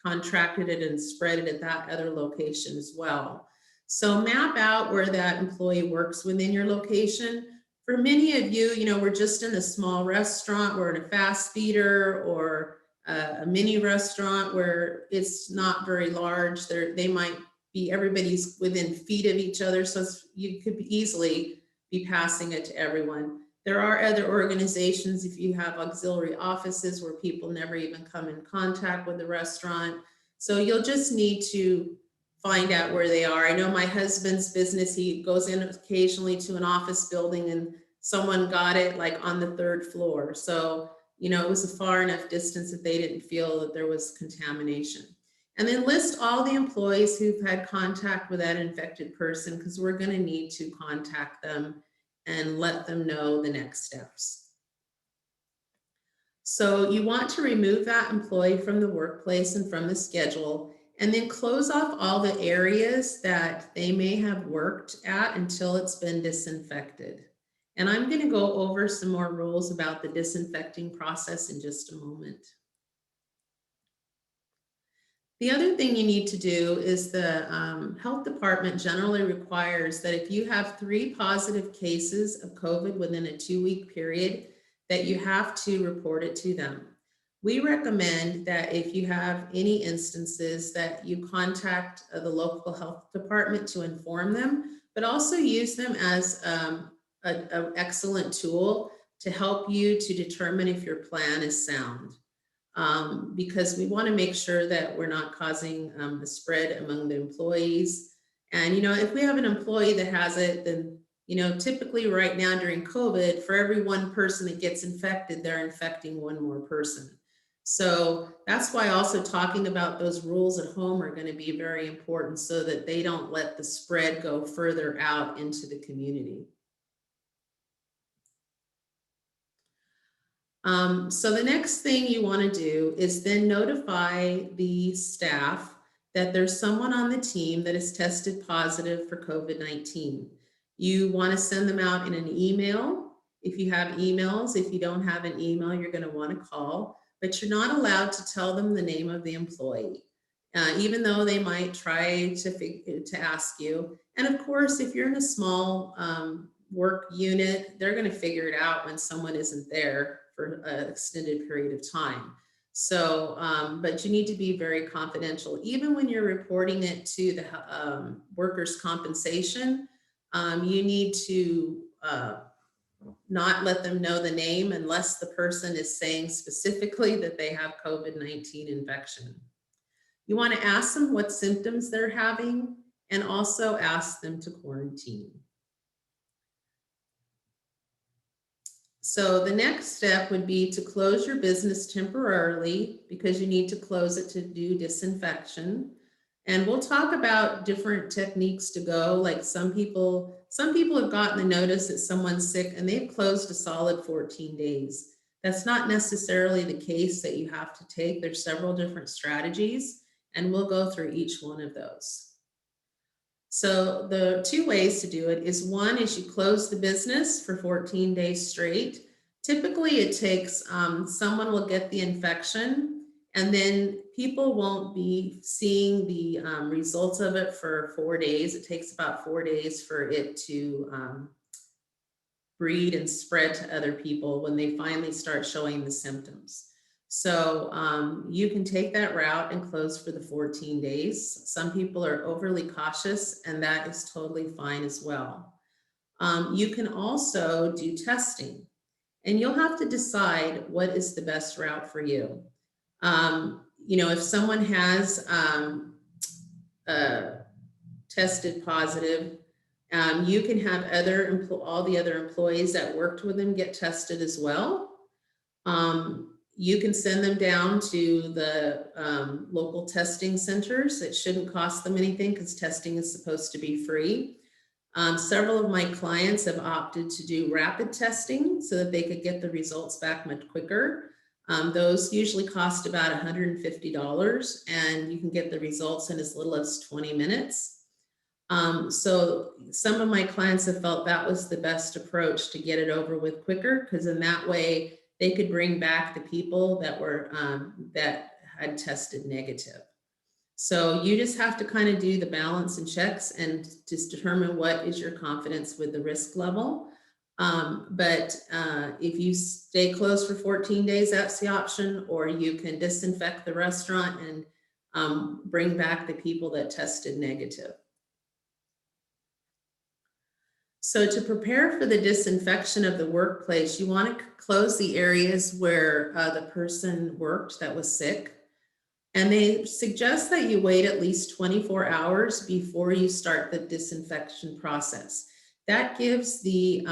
contracted it and spread it at that other location as well. So map out where that employee works within your location. For many of you, we're just in a small restaurant, we're in a fast feeder or a mini restaurant where it's not very large. They might be, everybody's within feet of each other. So you could easily be passing it to everyone. There are other organizations, if you have auxiliary offices where people never even come in contact with the restaurant. So you'll just need to find out where they are. I know my husband's business, he goes in occasionally to an office building and someone got it on the 3rd floor. So, it was a far enough distance that they didn't feel that there was contamination. And then list all the employees who've had contact with that infected person, because we're going to need to contact them and let them know the next steps. So you want to remove that employee from the workplace and from the schedule, and then close off all the areas that they may have worked at until it's been disinfected. And I'm going to go over some more rules about the disinfecting process in just a moment. The other thing you need to do is the health department generally requires that if you have 3 positive cases of COVID within a 2-week period, that you have to report it to them. We recommend that if you have any instances that you contact the local health department to inform them, but also use them as an excellent tool to help you to determine if your plan is sound. Because we want to make sure that we're not causing a spread among the employees. And, if we have an employee that has it, then, typically right now during COVID, for every one person that gets infected, they're infecting one more person. So that's why also talking about those rules at home are going to be very important so that they don't let the spread go further out into the community. So the next thing you want to do is then notify the staff that there's someone on the team that is tested positive for COVID-19. You want to send them out in an email. If you have emails, if you don't have an email, you're going to want to call, but you're not allowed to tell them the name of the employee, even though they might try to ask you. And of course, if you're in a small work unit, they're going to figure it out when someone isn't there for an extended period of time. So, but you need to be very confidential. Even when you're reporting it to the workers' compensation, you need to not let them know the name unless the person is saying specifically that they have COVID-19 infection. You want to ask them what symptoms they're having and also ask them to quarantine. So the next step would be to close your business temporarily because you need to close it to do disinfection. And we'll talk about different techniques to go. Like some people have gotten the notice that someone's sick and they've closed a solid 14 days. That's not necessarily the case that you have to take. There's several different strategies and we'll go through each one of those. So the 2 ways to do it is, one is you close the business for 14 days straight. Typically it takes, someone will get the infection and then people won't be seeing the results of it for 4 days. It takes about 4 days for it to breed and spread to other people when they finally start showing the symptoms. So you can take that route and close for the 14 days. Some people are overly cautious and that is totally fine as well. You can also do testing and you'll have to decide what is the best route for you. If someone has tested positive, you can have all the other employees that worked with them get tested as well. You can send them down to the local testing centers. It shouldn't cost them anything because testing is supposed to be free. Several of my clients have opted to do rapid testing so that they could get the results back much quicker. Those usually cost about $150 and you can get the results in as little as 20 minutes. So some of my clients have felt that was the best approach to get it over with quicker, because in that way they could bring back the people that were that had tested negative. So you just have to kind of do the balance and checks and just determine what is your confidence with the risk level. But if you stay closed for 14 days, that's the option, or you can disinfect the restaurant and bring back the people that tested negative. So to prepare for the disinfection of the workplace, you want to close the areas where the person worked that was sick. And they suggest that you wait at least 24 hours before you start the disinfection process. That gives the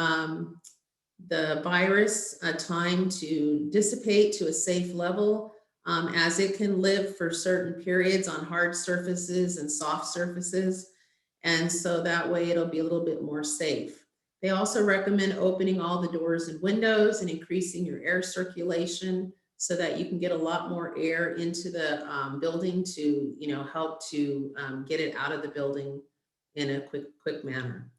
virus a time to dissipate to a safe level, as it can live for certain periods on hard surfaces and soft surfaces. And so that way it'll be a little bit more safe. They also recommend opening all the doors and windows and increasing your air circulation so that you can get a lot more air into the building to, help to get it out of the building in a quick manner.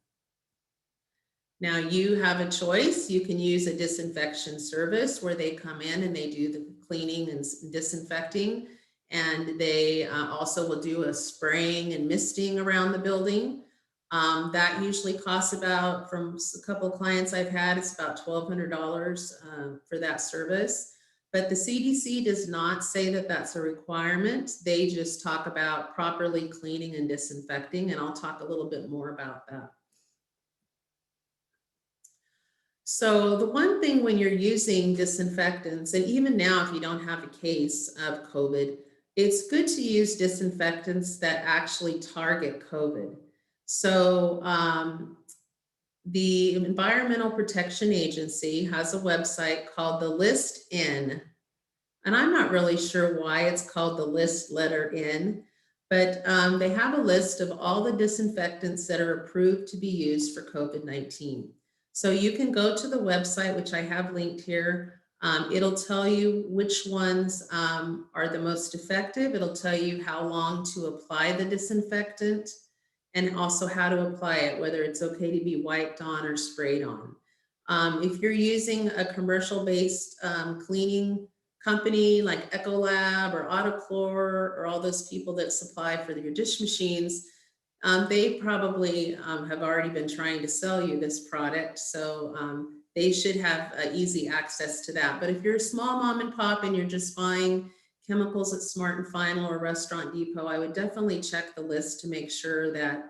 Now you have a choice. You can use a disinfection service where they come in and they do the cleaning and disinfecting, and they also will do a spraying and misting around the building. That usually costs about, from a couple of clients I've had, it's about $1,200 for that service. But the CDC does not say that that's a requirement. They just talk about properly cleaning and disinfecting, and I'll talk a little bit more about that. So the one thing when you're using disinfectants, and even now if you don't have a case of COVID, it's good to use disinfectants that actually target COVID. So the Environmental Protection Agency has a website called the List N, and I'm not really sure why it's called the list letter N, but they have a list of all the disinfectants that are approved to be used for COVID-19. So you can go to the website, which I have linked here. It'll tell you which ones are the most effective. It'll tell you how long to apply the disinfectant, and also how to apply it, whether it's okay to be wiped on or sprayed on. If you're using a commercial-based cleaning company like Ecolab or Autochlor or all those people that supply for your dish machines, they probably have already been trying to sell you this product, so they should have easy access to that. But if you're a small mom and pop and you're just buying chemicals at Smart and Final or Restaurant Depot, I would definitely check the list to make sure that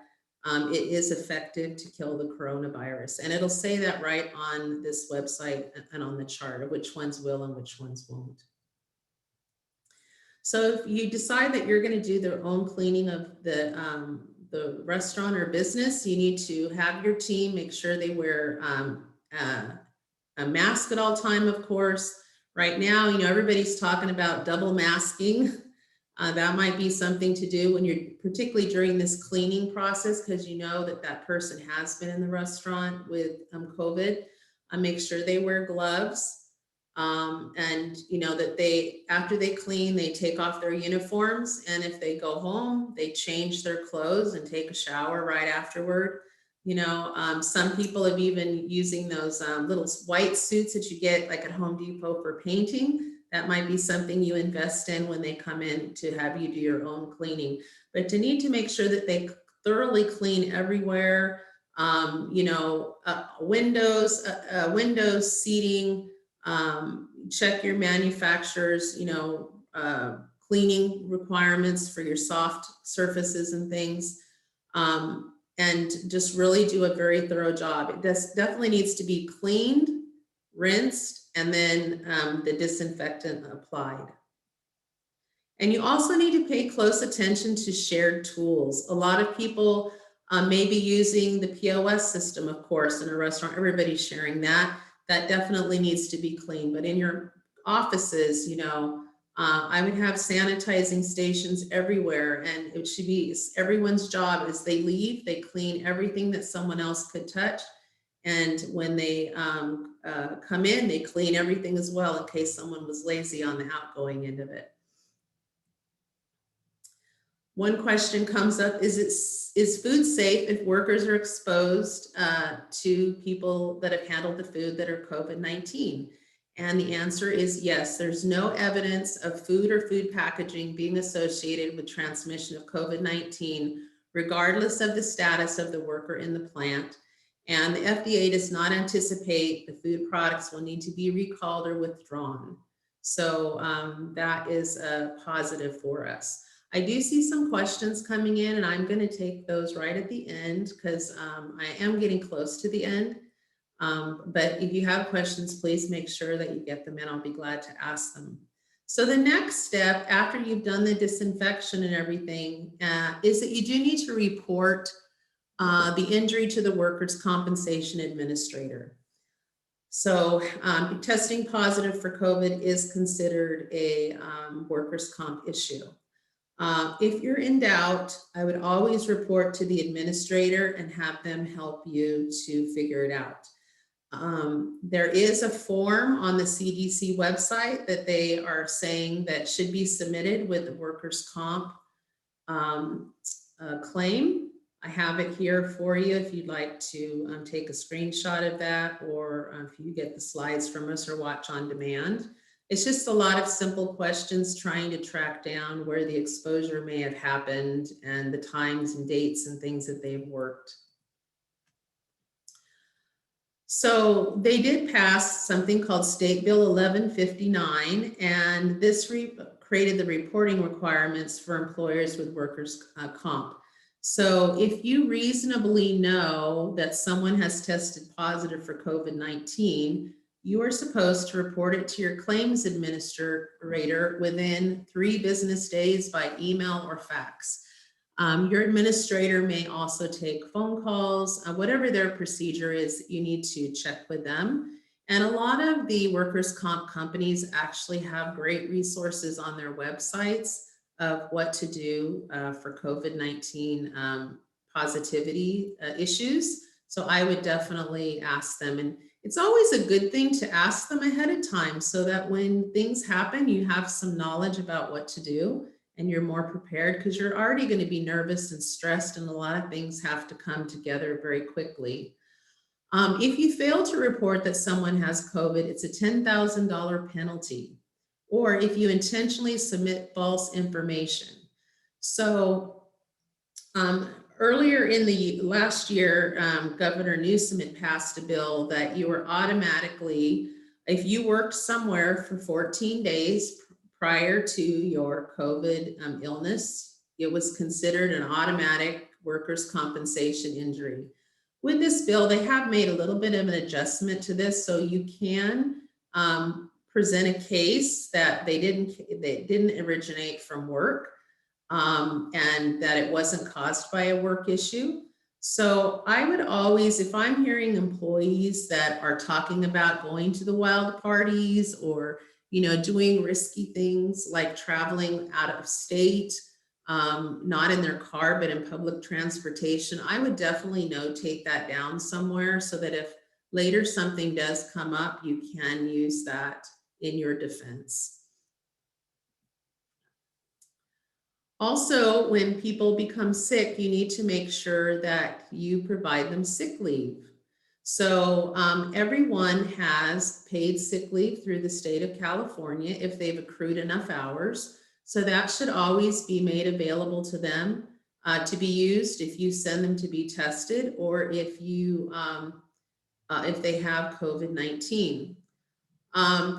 it is effective to kill the coronavirus. And it'll say that right on this website and on the chart of which ones will and which ones won't. So if you decide that you're going to do their own cleaning of the restaurant or business, you need to have your team make sure they wear a mask at all time, of course. Right now, everybody's talking about double masking. That might be something to do when you're, particularly during this cleaning process, because you know that that person has been in the restaurant with COVID. Make sure they wear gloves. And that they, after they clean, they take off their uniforms, and if they go home, they change their clothes and take a shower right afterward. Some people have even using those little white suits that you get like at Home Depot for painting. That might be something you invest in when they come in to have you do your own cleaning. But to need to make sure that they thoroughly clean everywhere, windows, seating, check your manufacturer's, cleaning requirements for your soft surfaces and things, and just really do a very thorough job. It definitely needs to be cleaned, rinsed, and then the disinfectant applied. And you also need to pay close attention to shared tools. A lot of people may be using the POS system, of course, in a restaurant. Everybody's sharing that. That definitely needs to be clean. But in your offices, I would have sanitizing stations everywhere, and it should be everyone's job as they leave, they clean everything that someone else could touch. And when they come in, they clean everything as well in case someone was lazy on the outgoing end of it. One question comes up, is food safe if workers are exposed to people that have handled the food that are COVID-19? And the answer is yes. There's no evidence of food or food packaging being associated with transmission of COVID-19, regardless of the status of the worker in the plant. And the FDA does not anticipate the food products will need to be recalled or withdrawn. So that is a positive for us. I do see some questions coming in, and I'm going to take those right at the end because I am getting close to the end. But if you have questions, please make sure that you get them in. I'll be glad to ask them. So the next step after you've done the disinfection and everything is that you do need to report the injury to the workers' compensation administrator. So testing positive for COVID is considered a workers' comp issue. If you're in doubt, I would always report to the administrator and have them help you to figure it out. There is a form on the CDC website that they are saying that should be submitted with the workers' comp claim. I have it here for you if you'd like to take a screenshot of that, or if you get the slides from us or watch on demand. It's just a lot of simple questions trying to track down where the exposure may have happened and the times and dates and things that they've worked. So they did pass something called State Bill 1159, and this created the reporting requirements for employers with workers' comp. So if you reasonably know that someone has tested positive for COVID-19, you are supposed to report it to your claims administrator within 3 business days by email or fax. Your administrator may also take phone calls, whatever their procedure is, you need to check with them. And a lot of the workers' comp companies actually have great resources on their websites of what to do for COVID-19 positivity issues. So I would definitely ask them. And it's always a good thing to ask them ahead of time so that when things happen, you have some knowledge about what to do and you're more prepared, because you're already going to be nervous and stressed, and a lot of things have to come together very quickly. If you fail to report that someone has COVID, it's a $10,000 penalty, or if you intentionally submit false information. So earlier in the last year, Governor Newsom had passed a bill that you were automatically, if you worked somewhere for 14 days prior to your COVID illness, it was considered an automatic workers' compensation injury. With this bill, they have made a little bit of an adjustment to this, so you can present a case that they didn't originate from work, and that it wasn't caused by a work issue. So I would always, if I'm hearing employees that are talking about going to the wild parties or doing risky things like traveling out of state, not in their car, but in public transportation, I would definitely notate that down somewhere so that if later something does come up, you can use that in your defense. Also, when people become sick, you need to make sure that you provide them sick leave. So everyone has paid sick leave through the state of California if they've accrued enough hours. So that should always be made available to them to be used if you send them to be tested, or if they have COVID-19.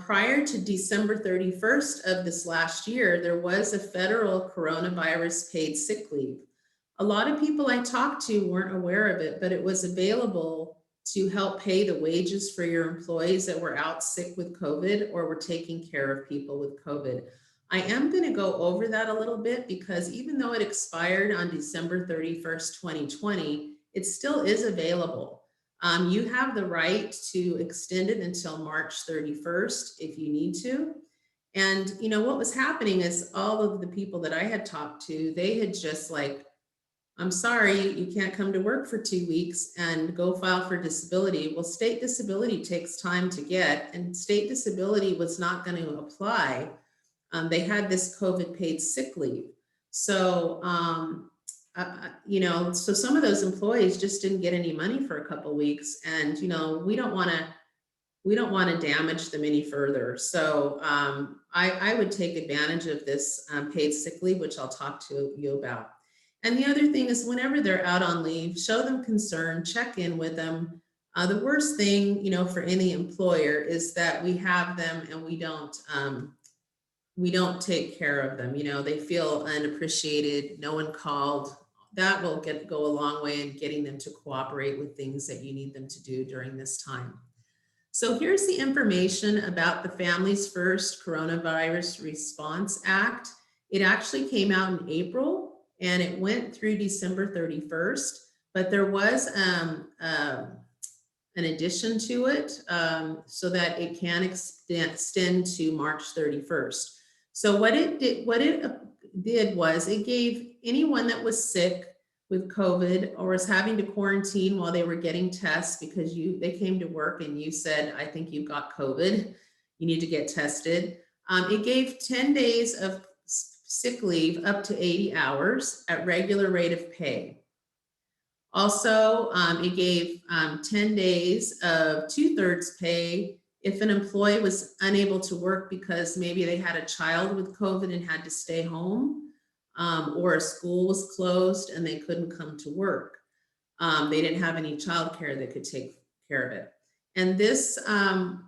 Prior to December 31st of this last year, there was a federal coronavirus paid sick leave. A lot of people I talked to weren't aware of it, but it was available to help pay the wages for your employees that were out sick with COVID or were taking care of people with COVID. I am going to go over that a little bit because even though it expired on December 31st, 2020, it still is available. You have the right to extend it until March 31st if you need to. And what was happening is all of the people that I had talked to, they had just like, I'm sorry, you can't come to work for 2 weeks and go file for disability. Well, state disability takes time to get, and state disability was not going to apply. They had this COVID paid sick leave. So, so some of those employees just didn't get any money for a couple of weeks, and, we don't want to damage them any further. So I would take advantage of this paid sick leave, which I'll talk to you about. And the other thing is whenever they're out on leave, show them concern, check in with them. The worst thing, for any employer is that we have them and we don't we take care of them. They feel unappreciated, no one called. That will go a long way in getting them to cooperate with things that you need them to do during this time. So here's the information about the Families First Coronavirus Response Act. It actually came out in April and it went through December 31st, but there was an addition to it so that it can extend to March 31st. So what it did was it gave anyone that was sick with COVID or was having to quarantine while they were getting tests because they came to work and you said, I think you've got COVID, you need to get tested. It gave 10 days of sick leave up to 80 hours at regular rate of pay. Also, it gave 10 days of 2/3 pay if an employee was unable to work because maybe they had a child with COVID and had to stay home, or a school was closed and they couldn't come to work. They didn't have any childcare that could take care of it. And this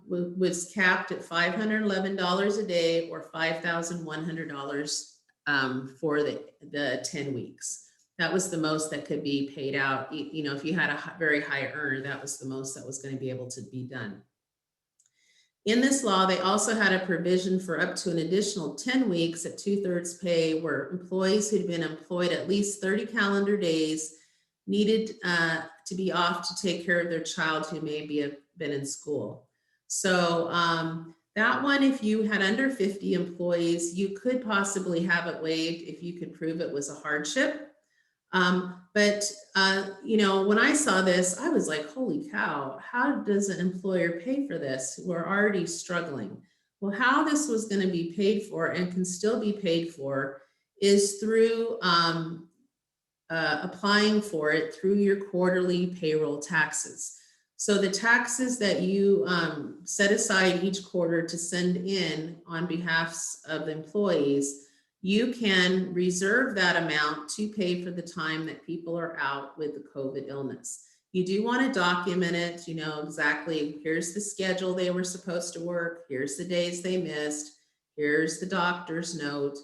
was capped at $511 a day or $5,100 for the 10 weeks. That was the most that could be paid out. You know, if you had a very high earner, that was the most that was going to be able to be done. In this law, they also had a provision for up to an additional 10 weeks at 2/3 pay where employees who'd been employed at least 30 calendar days needed to be off to take care of their child who may have been in school. So that one, if you had under 50 employees, you could possibly have it waived if you could prove it was a hardship. You know, when I saw this, I was like, holy cow, how does an employer pay for this? We're already struggling. Well, how this was going to be paid for and can still be paid for is through applying for it through your quarterly payroll taxes. So the taxes that you set aside each quarter to send in on behalf of the employees, you can reserve that amount to pay for the time that people are out with the COVID illness. You do want to document it, you know, exactly, here's the schedule they were supposed to work, here's the days they missed, here's the doctor's note,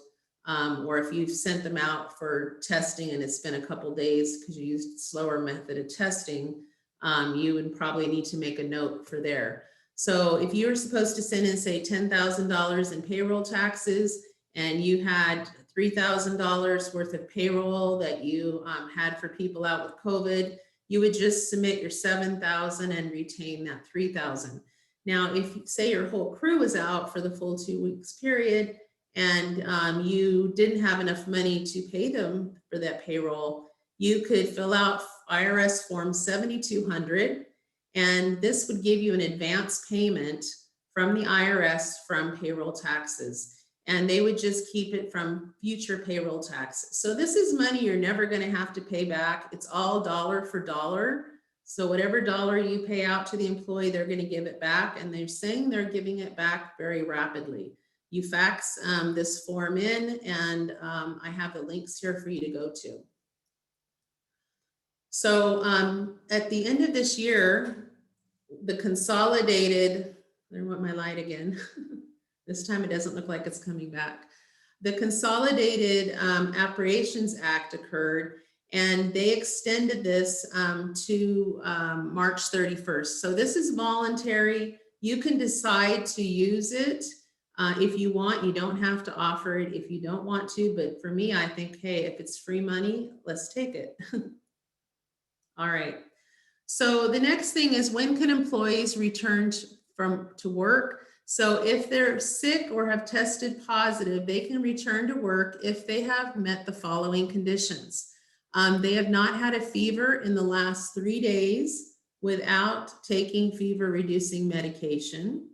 or if you've sent them out for testing and it's been a couple days because you used a slower method of testing, you would probably need to make a note for there. So if you were supposed to send in, say, $10,000 in payroll taxes, and you had $3,000 worth of payroll that you had for people out with COVID, you would just submit your $7,000 and retain that $3,000. Now, if say your whole crew was out for the full 2 weeks period and you didn't have enough money to pay them for that payroll, you could fill out IRS Form 7200, and this would give you an advance payment from the IRS from payroll taxes. And they would just keep it from future payroll taxes. So this is money you're never going to have to pay back. It's all dollar for dollar. So whatever dollar you pay out to the employee, they're going to give it back. And they're saying they're giving it back very rapidly. You fax this form in, and I have the links here for you to go to. So at the end of this year, the consolidated, there went my light again. This time it doesn't look like it's coming back. The Consolidated Appropriations Act occurred, and they extended this to March 31st. So this is voluntary. You can decide to use it if you want. You don't have to offer it if you don't want to. But for me, I think, hey, if it's free money, let's take it. All right. So the next thing is, when can employees return to work? So if they're sick or have tested positive, they can return to work if they have met the following conditions. They have not had a fever in the last 3 days without taking fever-reducing medication.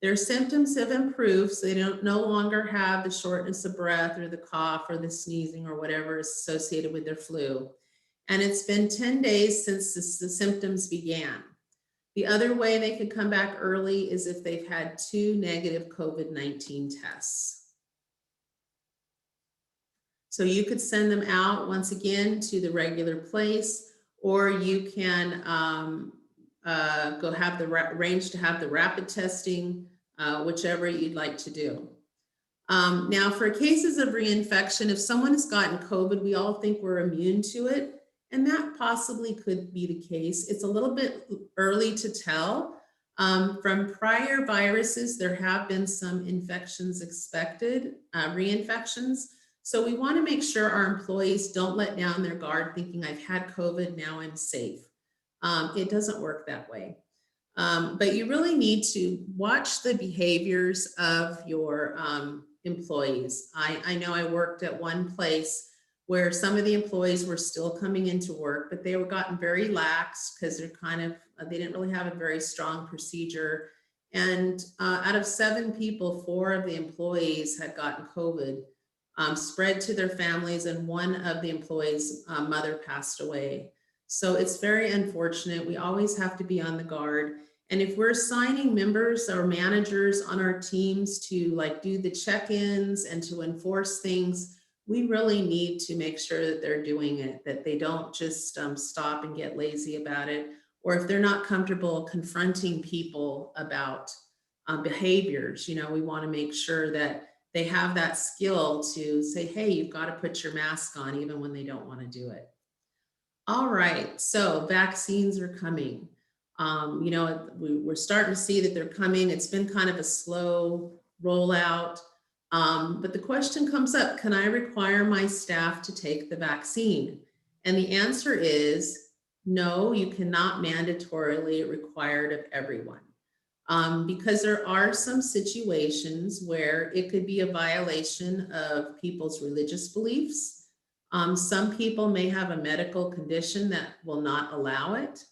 Their symptoms have improved, so they no longer have the shortness of breath or the cough or the sneezing or whatever is associated with their flu. And it's been 10 days since the symptoms began. The other way they could come back early is if they've had 2 negative COVID-19 tests. So you could send them out once again to the regular place, or you can go have arrange to have the rapid testing, whichever you'd like to do. Now, for cases of reinfection, if someone has gotten COVID, we all think we're immune to it. And that possibly could be the case. It's a little bit early to tell. From prior viruses, there have been some infections expected, reinfections. So we want to make sure our employees don't let down their guard thinking, I've had COVID, now I'm safe. It doesn't work that way. But you really need to watch the behaviors of your employees. I know I worked at one place where some of the employees were still coming into work, but they were gotten very lax because they didn't really have a very strong procedure. And out of 7 people, 4 of the employees had gotten COVID, spread to their families, and one of the employees' mother passed away. So it's very unfortunate. We always have to be on the guard. And if we're assigning members or managers on our teams to like do the check-ins and to enforce things, we really need to make sure that they're doing it, that they don't just stop and get lazy about it. Or if they're not comfortable confronting people about behaviors, we want to make sure that they have that skill to say, hey, you've got to put your mask on even when they don't want to do it. All right, so vaccines are coming. We're starting to see that they're coming. It's been kind of a slow rollout. But the question comes up, can I require my staff to take the vaccine? And the answer is no, you cannot mandatorily require it of everyone. Because there are some situations where it could be a violation of people's religious beliefs. Some people may have a medical condition that will not allow it.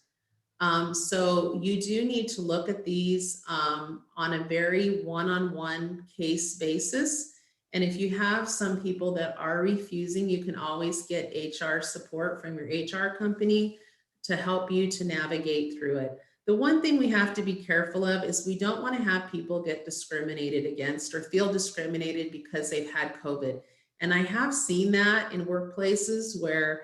So you do need to look at these on a very one-on-one case basis. And if you have some people that are refusing, you can always get HR support from your HR company to help you to navigate through it. The one thing we have to be careful of is we don't want to have people get discriminated against or feel discriminated because they've had COVID. And I have seen that in workplaces where,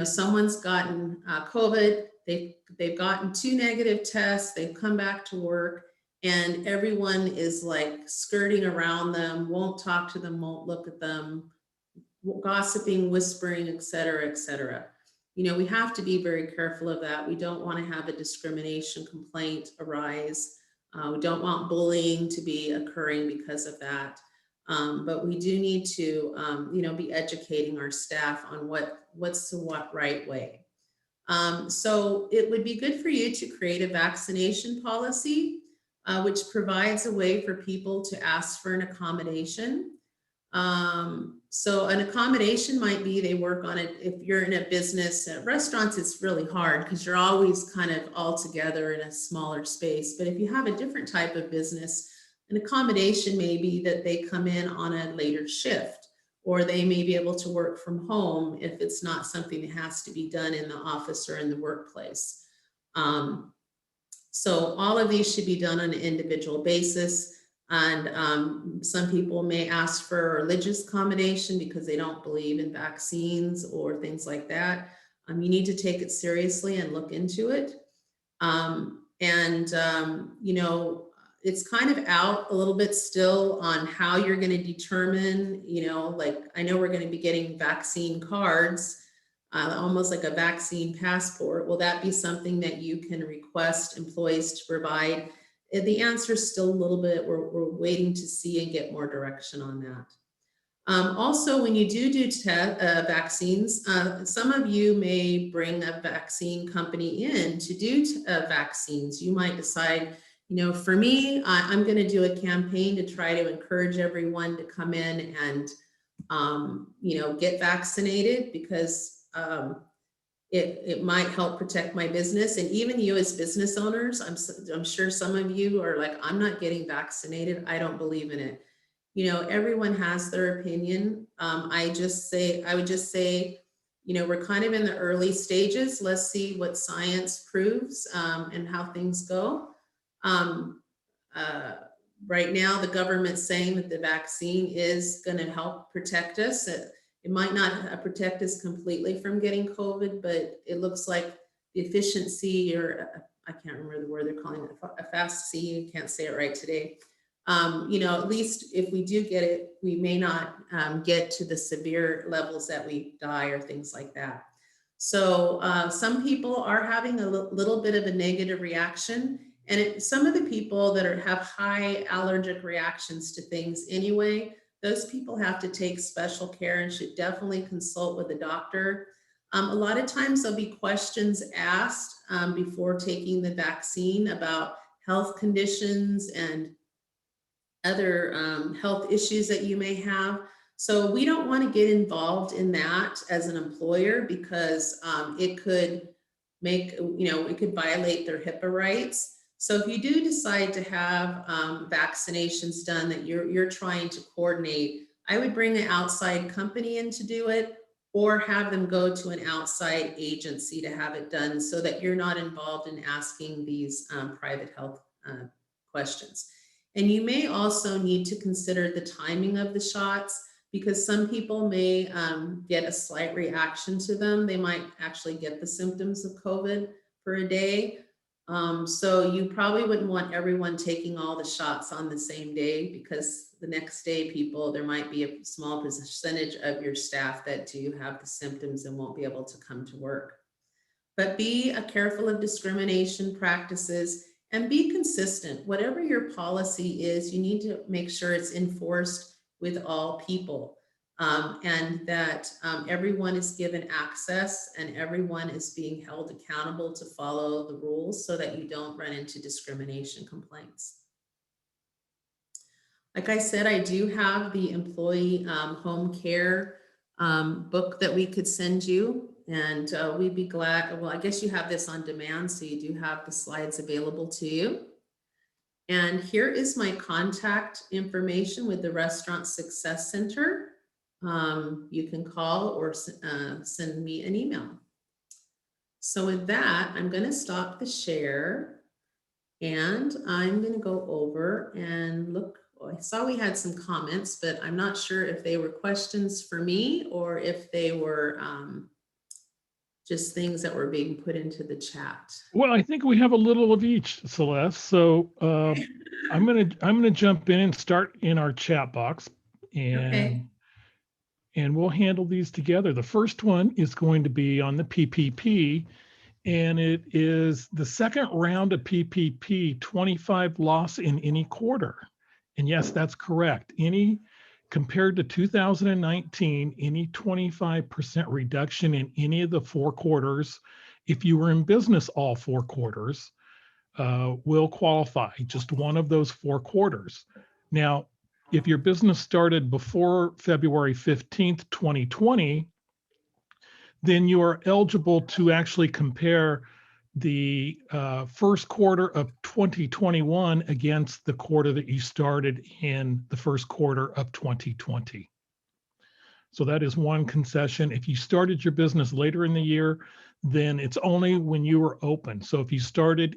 someone's gotten COVID, they've gotten 2 negative tests, they've come back to work, and everyone is like skirting around them, won't talk to them, won't look at them, gossiping, whispering, et cetera, et cetera. We have to be very careful of that. We don't want to have a discrimination complaint arise. We don't want bullying to be occurring because of that. But we do need to, be educating our staff on what's the right way. So it would be good for you to create a vaccination policy, which provides a way for people to ask for an accommodation. So an accommodation might be they work on it. If you're in a business, at restaurants, it's really hard because you're always kind of all together in a smaller space. But if you have a different type of business, an accommodation may be that they come in on a later shift, or they may be able to work from home if it's not something that has to be done in the office or in the workplace. So all of these should be done on an individual basis. And some people may ask for religious accommodation because they don't believe in vaccines or things like that. You need to take it seriously and look into it. It's kind of out a little bit still on how you're going to determine, like I know we're going to be getting vaccine cards, almost like a vaccine passport. Will that be something that you can request employees to provide? The answer is still a little bit, we're waiting to see and get more direction on that. Also, when you do vaccines, some of you may bring a vaccine company in to do vaccines. You might decide, for me, I'm going to do a campaign to try to encourage everyone to come in and, get vaccinated because it might help protect my business. And even you as business owners, I'm sure some of you are like, I'm not getting vaccinated. I don't believe in it. Everyone has their opinion. I would just say, we're kind of in the early stages. Let's see what science proves and how things go. Right now, the government's saying that the vaccine is going to help protect us. It might not protect us completely from getting COVID, but it looks like the efficiency, or I can't remember the word they're calling it, a fast C, I can't say it right today. At least if we do get it, we may not get to the severe levels that we die or things like that. So some people are having a little bit of a negative reaction. And some of the people that have high allergic reactions to things anyway, those people have to take special care and should definitely consult with a doctor. A lot of times there'll be questions asked before taking the vaccine about health conditions and other health issues that you may have. So we don't want to get involved in that as an employer because it could make, it could violate their HIPAA rights. So if you do decide to have vaccinations done that you're trying to coordinate, I would bring an outside company in to do it, or have them go to an outside agency to have it done so that you're not involved in asking these private health questions. And you may also need to consider the timing of the shots, because some people may get a slight reaction to them. They might actually get the symptoms of COVID for a day. So you probably wouldn't want everyone taking all the shots on the same day, because the next day there might be a small percentage of your staff that do have the symptoms and won't be able to come to work. But be careful of discrimination practices and be consistent. Whatever your policy is, you need to make sure it's enforced with all people, and that everyone is given access and everyone is being held accountable to follow the rules so that you don't run into discrimination complaints. Like I said, I do have the employee home care book that we could send you, and we'd be glad. Well, I guess you have this on demand, so you do have the slides available to you. And here is my contact information with the Restaurant Success Center. You can call or send me an email. So with that, I'm going to stop the share, and I'm going to go over and look. I saw we had some comments, but I'm not sure if they were questions for me or if they were just things that were being put into the chat. Well, I think we have a little of each, Celeste. So I'm gonna jump in and start in our chat box, and we'll handle these together. The first one is going to be on the PPP, and it is the second round of PPP, 25 loss in any quarter. And yes, that's correct. Compared to 2019, any 25% reduction in any of the 4 quarters, if you were in business all 4 quarters, will qualify, just one of those 4 quarters. Now, if your business started before February 15th, 2020, then you are eligible to actually compare the first quarter of 2021 against the quarter that you started in the first quarter of 2020. So that is one concession. If you started your business later in the year, then it's only when you were open. So if you started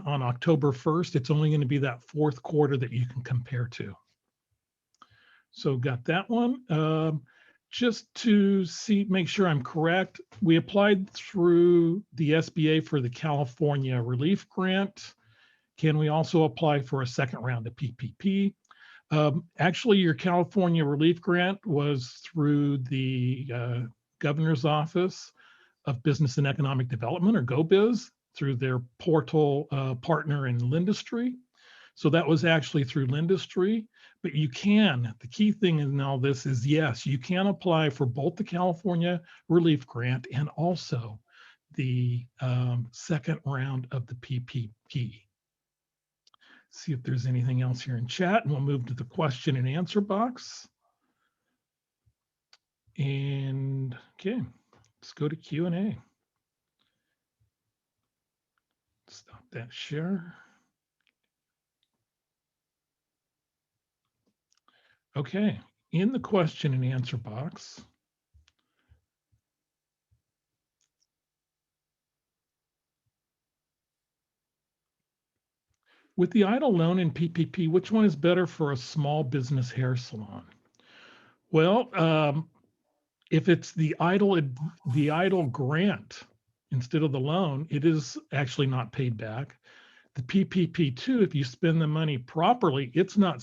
on October 1st, it's only going to be that 4th quarter that you can compare to. So got that one. Just to make sure I'm correct, we applied through the SBA for the California Relief Grant. Can we also apply for a second round of PPP? Actually, your California Relief Grant was through the Governor's Office of Business and Economic Development, or GoBiz, through their portal partner in Lindustry. So that was actually through Lindustry. But the key thing in all this is, yes, you can apply for both the California Relief Grant and also the second round of the PPP. See if there's anything else here in chat, and we'll move to the question and answer box. And okay, let's go to Q&A. Stop that share. Okay, in the question and answer box, with the EIDL loan and PPP, which one is better for a small business hair salon? Well, if it's the EIDL grant instead of the loan, it is actually not paid back. The PPP too, if you spend the money properly, it's not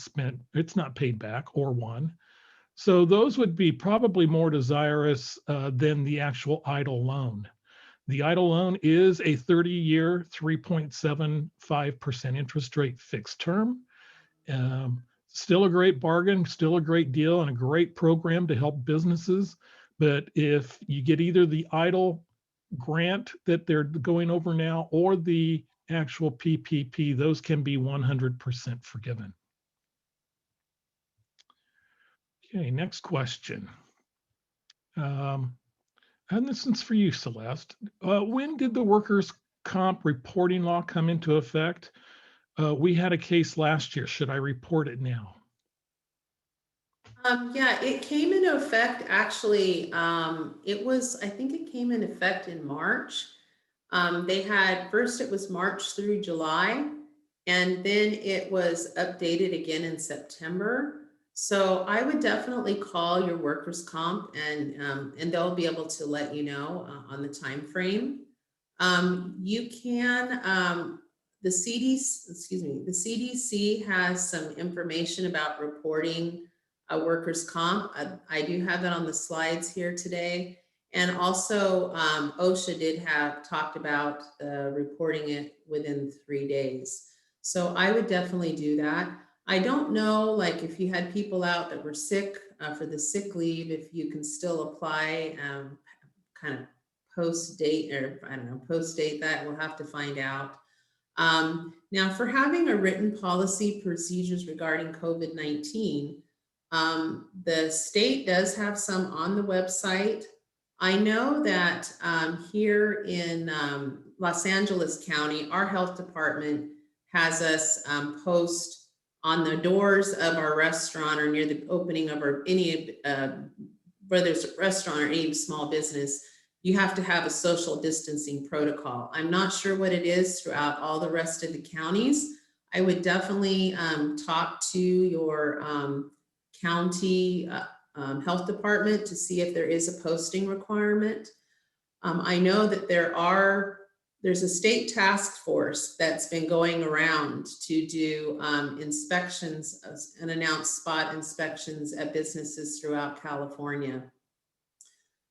paid back or won. So those would be probably more desirous than the actual EIDL loan. The EIDL loan is a 30-year, 3.75% interest rate fixed term. Still a great bargain, still a great deal, and a great program to help businesses. But if you get either the EIDL grant that they're going over now or the actual PPP, those can be 100% forgiven. Okay, next question. And this one's for you, Celeste. When did the workers' comp reporting law come into effect? We had a case last year. Should I report it now? Yeah, it came into effect actually, I think it came in effect in March. First it was March through July, and then it was updated again in September. So I would definitely call your workers' comp and they'll be able to let you know on the time frame. You can, the CDC has some information about reporting a workers' comp. I do have that on the slides here today. And also OSHA did have talked about reporting it within 3 days. So I would definitely do that. I don't know, like if you had people out that were sick for the sick leave, if you can still apply kind of post date, or I don't know, post date that, we'll have to find out. Now for having a written policy procedures regarding COVID-19, the state does have some on the website. I know that here in Los Angeles County, our health department has us post on the doors of our restaurant or near the opening of our where there's a restaurant or any small business, you have to have a social distancing protocol. I'm not sure what it is throughout all the rest of the counties. I would definitely talk to your county health department to see if there is a posting requirement. I know that there's a state task force that's been going around to do inspections and announce spot inspections at businesses throughout California.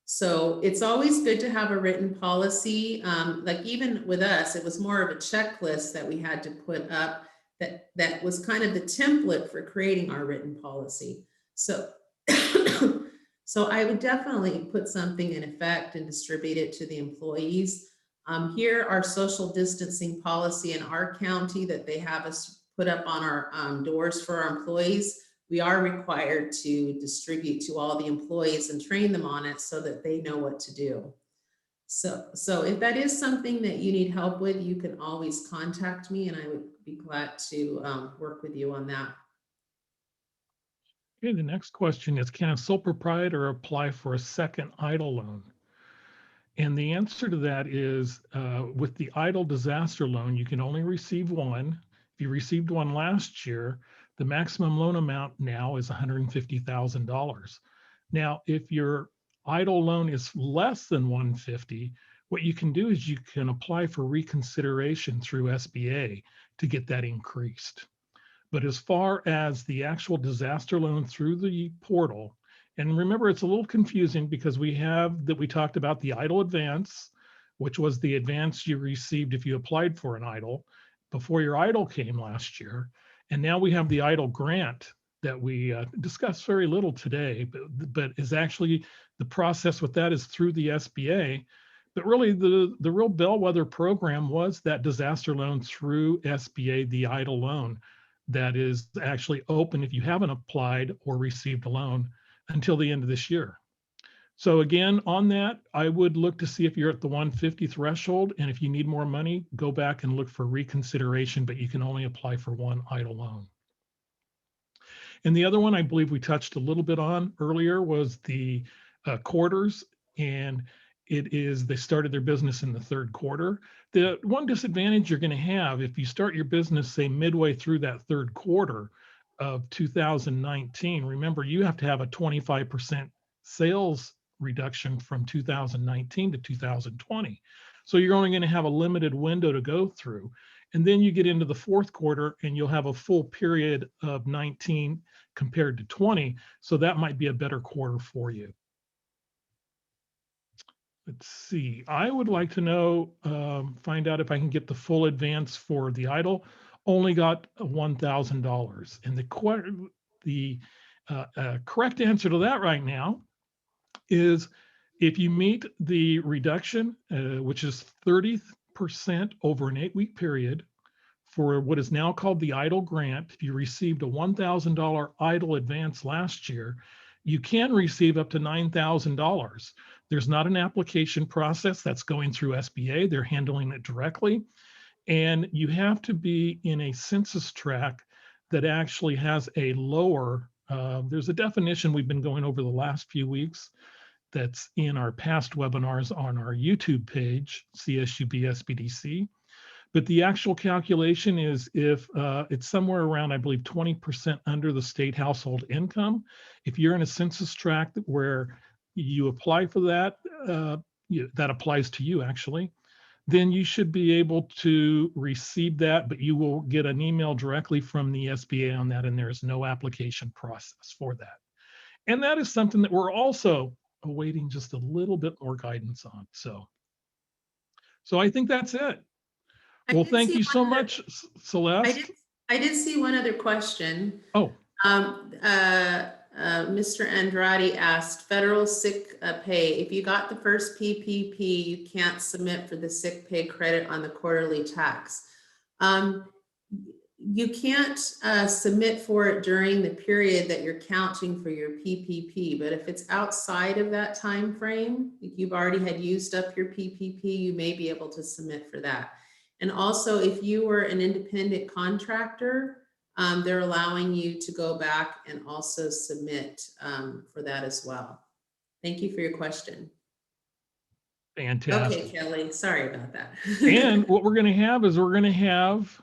So it's always good to have a written policy. Like even with us, it was more of a checklist that we had to put up that was kind of the template for creating our written policy. So, so I would definitely put something in effect and distribute it to the employees. Here, our social distancing policy in our county that they have us put up on our doors for our employees, we are required to distribute to all the employees and train them on it so that they know what to do. So if that is something that you need help with, you can always contact me and I would be glad to work with you on that. Okay, the next question is, can a sole proprietor apply for a second EIDL loan? And the answer to that is with the EIDL disaster loan, you can only receive one. If you received one last year, the maximum loan amount now is $150,000. Now, if your EIDL loan is less than 150, what you can do is you can apply for reconsideration through SBA to get that increased. But as far as the actual disaster loan through the portal, and remember, it's a little confusing because we talked about the EIDL advance, which was the advance you received if you applied for an EIDL before your EIDL came last year. And now we have the EIDL grant that we discussed very little today, but is actually the process with that is through the SBA. But really the real bellwether program was that disaster loan through SBA, the EIDL loan that is actually open if you haven't applied or received a loan until the end of this year. So again, on that, I would look to see if you're at the 150 threshold, and if you need more money, go back and look for reconsideration, but you can only apply for one EIDL loan. And the other one I believe we touched a little bit on earlier was the quarters, and they started their business in the third quarter. The one disadvantage you're going to have if you start your business, say midway through that third quarter of 2019, remember you have to have a 25% sales reduction from 2019 to 2020. So you're only going to have a limited window to go through. And then you get into the fourth quarter and you'll have a full period of 19 compared to 20. So that might be a better quarter for you. Let's see, I would like to know, find out if I can get the full advance for the EIDL. Only got $1,000. And the correct answer to that right now is if you meet the reduction, which is 30% over an 8-week period for what is now called the EIDL grant, if you received a $1,000 EIDL advance last year, you can receive up to $9,000. There's not an application process that's going through SBA. They're handling it directly. And you have to be in a census tract that actually has a lower, there's a definition we've been going over the last few weeks that's in our past webinars on our YouTube page, CSUB SBDC. But the actual calculation is if it's somewhere around, I believe, 20% under the state household income. If you're in a census tract where you apply for that, that applies to you actually, then you should be able to receive that, but you will get an email directly from the SBA on that, and there is no application process for that. And that is something that we're also awaiting just a little bit more guidance on. So I think that's it. Well, thank you so much, Celeste. I did see one other question. Oh. Mr. Andrade asked, federal sick pay, if you got the first PPP, you can't submit for the sick pay credit on the quarterly tax. You can't submit for it during the period that you're counting for your PPP, but if it's outside of that time frame, if you've already had used up your PPP, you may be able to submit for that. And also, if you were an independent contractor, they're allowing you to go back and also submit for that as well. Thank you for your question. Fantastic. Okay, Kelly, sorry about that. And what we're going to have is we're going to have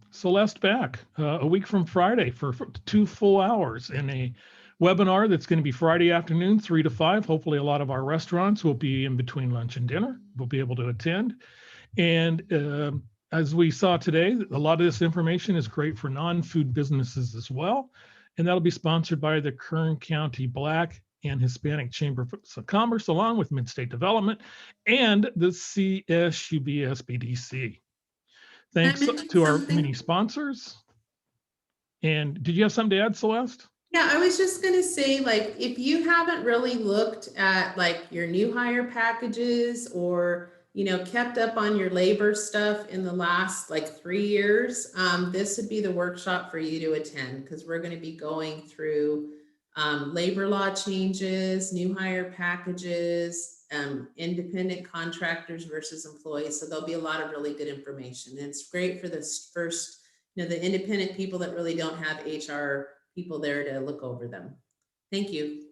Celeste back a week from Friday for 2 full hours in a webinar that's going to be Friday afternoon, 3 to 5. Hopefully a lot of our restaurants will be in between lunch and dinner. We'll be able to attend. And as we saw today, a lot of this information is great for non-food businesses as well. And that'll be sponsored by the Kern County Black and Hispanic Chamber of Commerce, along with Mid-State Development and the CSUB SBDC. Thanks to our many sponsors. And did you have something to add, Celeste? Yeah, I was just going to say, like, if you haven't really looked at like your new hire packages or kept up on your labor stuff in the last like 3 years, this would be the workshop for you to attend, because we're going to be going through labor law changes, new hire packages, independent contractors versus employees. So there'll be a lot of really good information. And it's great for this first, the independent people that really don't have HR people there to look over them. Thank you.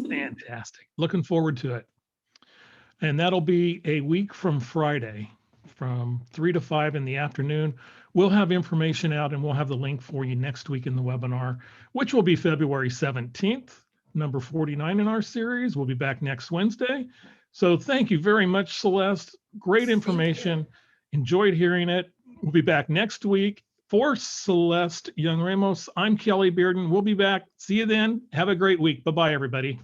Fantastic. Looking forward to it. And that'll be a week from Friday from 3 to 5 in the afternoon. We'll have information out and we'll have the link for you next week in the webinar, which will be February 17th, number 49 in our series. We'll be back next Wednesday. So thank you very much, Celeste. Great information. Enjoyed hearing it. We'll be back next week. For Celeste Young-Ramos, I'm Kelly Bearden. We'll be back. See you then. Have a great week. Bye-bye, everybody.